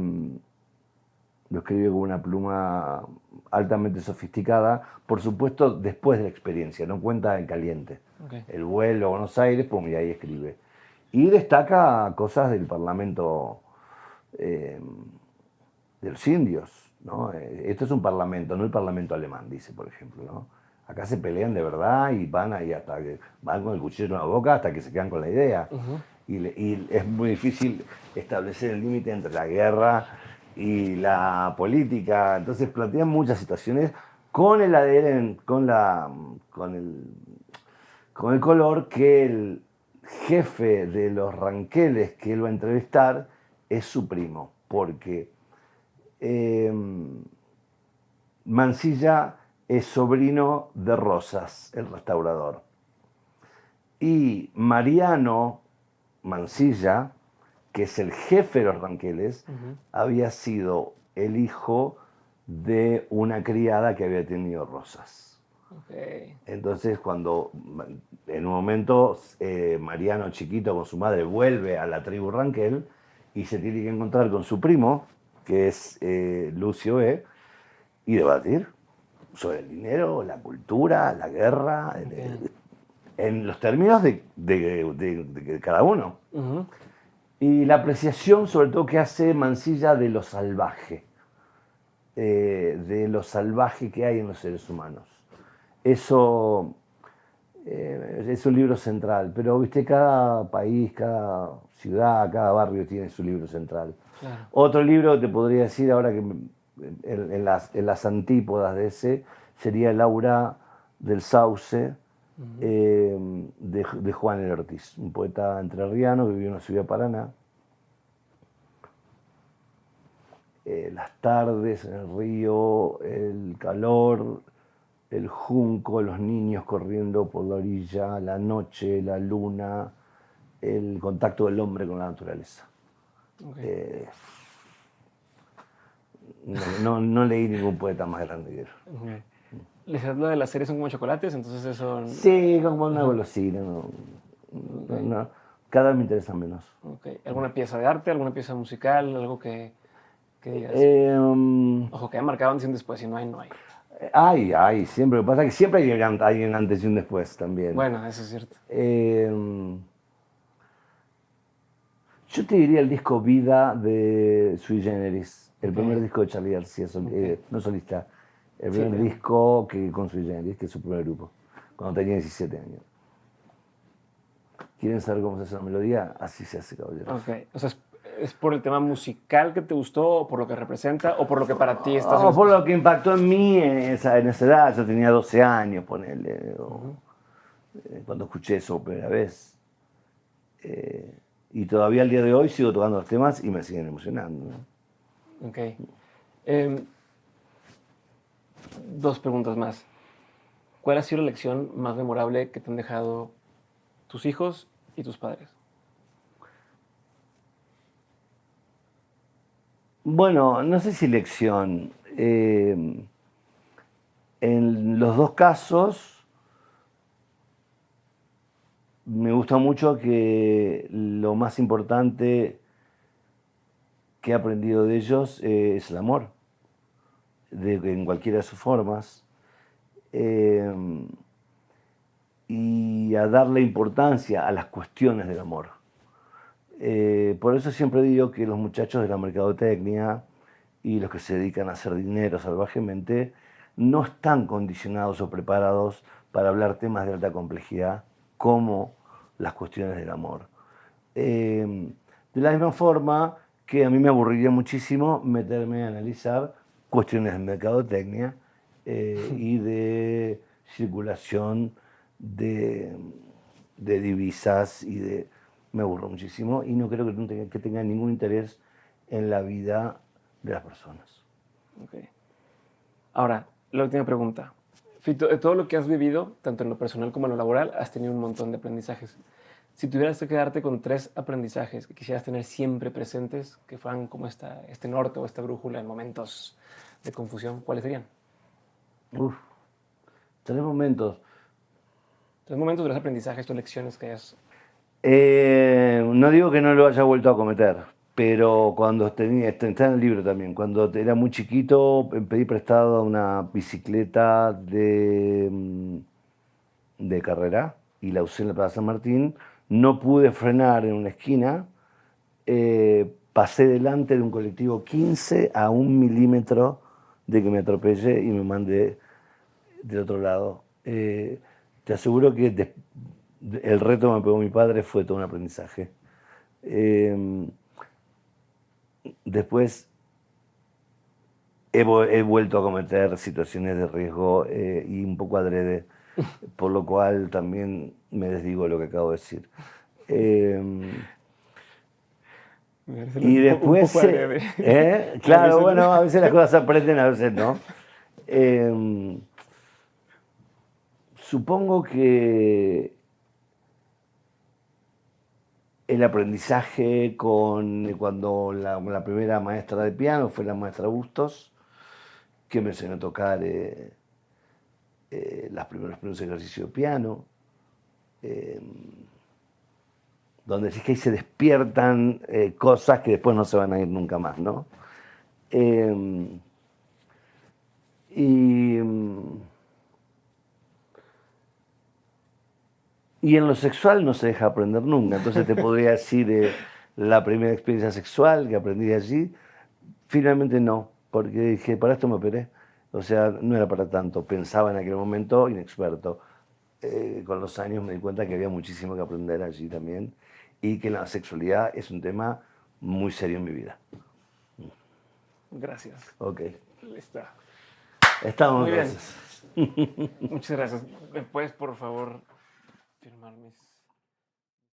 lo escribe con una pluma altamente sofisticada, por supuesto después de la experiencia, no cuenta en caliente. Okay. El vuelo a Buenos Aires, pum, y ahí escribe. Y destaca cosas del Parlamento de los indios, ¿no? Esto es un parlamento, no el Parlamento alemán, dice, por ejemplo, ¿no? Acá se pelean de verdad y van ahí hasta que van con el cuchillo en la boca hasta que se quedan con la idea. Y es muy difícil establecer el límite entre la guerra y la política. Entonces plantean muchas situaciones con el ADN, con el color que el jefe de los ranqueles que él va a entrevistar es su primo, porque Mansilla es sobrino de Rosas, el restaurador. Y Mariano Mansilla, que es el jefe de los ranqueles, había sido el hijo de una criada que había tenido Rosas. Okay. Entonces, cuando en un momento Mariano chiquito con su madre vuelve a la tribu Ranquel y se tiene que encontrar con su primo, que es Lucio E., y debatir sobre el dinero, la cultura, la guerra, en los términos de cada uno. Y la apreciación, sobre todo, que hace Mansilla de lo salvaje que hay en los seres humanos. Eso es un libro central, pero viste, cada país, cada ciudad, cada barrio tiene su libro central. Claro. Otro libro que te podría decir ahora que en las antípodas de ese sería El aura del sauce de Juan L. Ortiz, un poeta entrerriano que vivió en la ciudad de Paraná. Las tardes en el río, el calor, el junco, los niños corriendo por la orilla, la noche, la luna, el contacto del hombre con la naturaleza. Okay. No leí ningún poeta más grande que él. Okay. Les hablo de las series son como chocolates, entonces eso... Sí, como una golosina. No, cada vez me interesa menos. Okay. ¿Alguna pieza de arte, alguna pieza musical, algo que digas? Ojo, que haya marcado antes y un después, si no hay, no hay. Hay, siempre. Lo que pasa es que siempre hay alguien antes y un después también. Bueno, eso es cierto. Yo te diría el disco Vida de Sui Generis, el primer disco de Charly García, no solista. El primer disco con Sui Generis, que es su primer grupo, cuando tenía 17 años. ¿Quieren saber cómo se hace la melodía? Así se hace, caballeros. Ok, o sea, ¿es por el tema musical que te gustó, o por lo que representa, o por lo que para ti está haciendo? Por lo que impactó en mí en esa edad. Yo tenía 12 años, ponele, cuando escuché eso por primera vez. Y todavía al día de hoy sigo tocando los temas y me siguen emocionando, ¿no? Ok. Dos preguntas más. ¿Cuál ha sido la lección más memorable que te han dejado tus hijos y tus padres? Bueno, no sé si lección. En los dos casos me gusta mucho que lo más importante que he aprendido de ellos es el amor, en cualquiera de sus formas, y a darle importancia a las cuestiones del amor. Por eso siempre digo que los muchachos de la mercadotecnia y los que se dedican a hacer dinero salvajemente no están condicionados o preparados para hablar temas de alta complejidad como las cuestiones del amor. De la misma forma que a mí me aburriría muchísimo meterme a analizar cuestiones de mercadotecnia y de circulación de divisas y de... Me aburro muchísimo y no creo que tenga ningún interés en la vida de las personas. Okay. Ahora, la última pregunta. Fito, de todo lo que has vivido, tanto en lo personal como en lo laboral, has tenido un montón de aprendizajes. Si tuvieras que quedarte con 3 aprendizajes que quisieras tener siempre presentes, que fueran como este norte o esta brújula en momentos de confusión, ¿cuáles serían? 3 momentos. 3 momentos de los aprendizajes, tus lecciones que hayas... No digo que no lo haya vuelto a cometer, pero cuando tenía, está en el libro también, cuando era muy chiquito pedí prestado una bicicleta de carrera y la usé en la Plaza San Martín, no pude frenar en una esquina, pasé delante de un colectivo 15 a 1 milímetro de que me atropellé y me mandé del otro lado. Te aseguro que el reto que me pegó mi padre fue todo un aprendizaje. Después he vuelto a cometer situaciones de riesgo y un poco adrede, por lo cual también me desdigo de lo que acabo de decir. Y después, claro, bueno, a veces las cosas se aprenden, a veces no. Supongo que el aprendizaje cuando la primera maestra de piano fue la maestra Bustos, que me enseñó a tocar los primeros ejercicios de piano, donde sí que se despiertan cosas que después no se van a ir nunca más, ¿no? Y en lo sexual no se deja aprender nunca. Entonces te podría decir la primera experiencia sexual que aprendí de allí. Finalmente no, porque dije, para esto me operé. O sea, no era para tanto. Pensaba en aquel momento inexperto. Con los años me di cuenta que había muchísimo que aprender allí también y que la sexualidad es un tema muy serio en mi vida. Gracias. Ok. Listo. Estamos Muy bien. entonces. Muchas gracias. ¿Me puedes, por favor, firmar mis...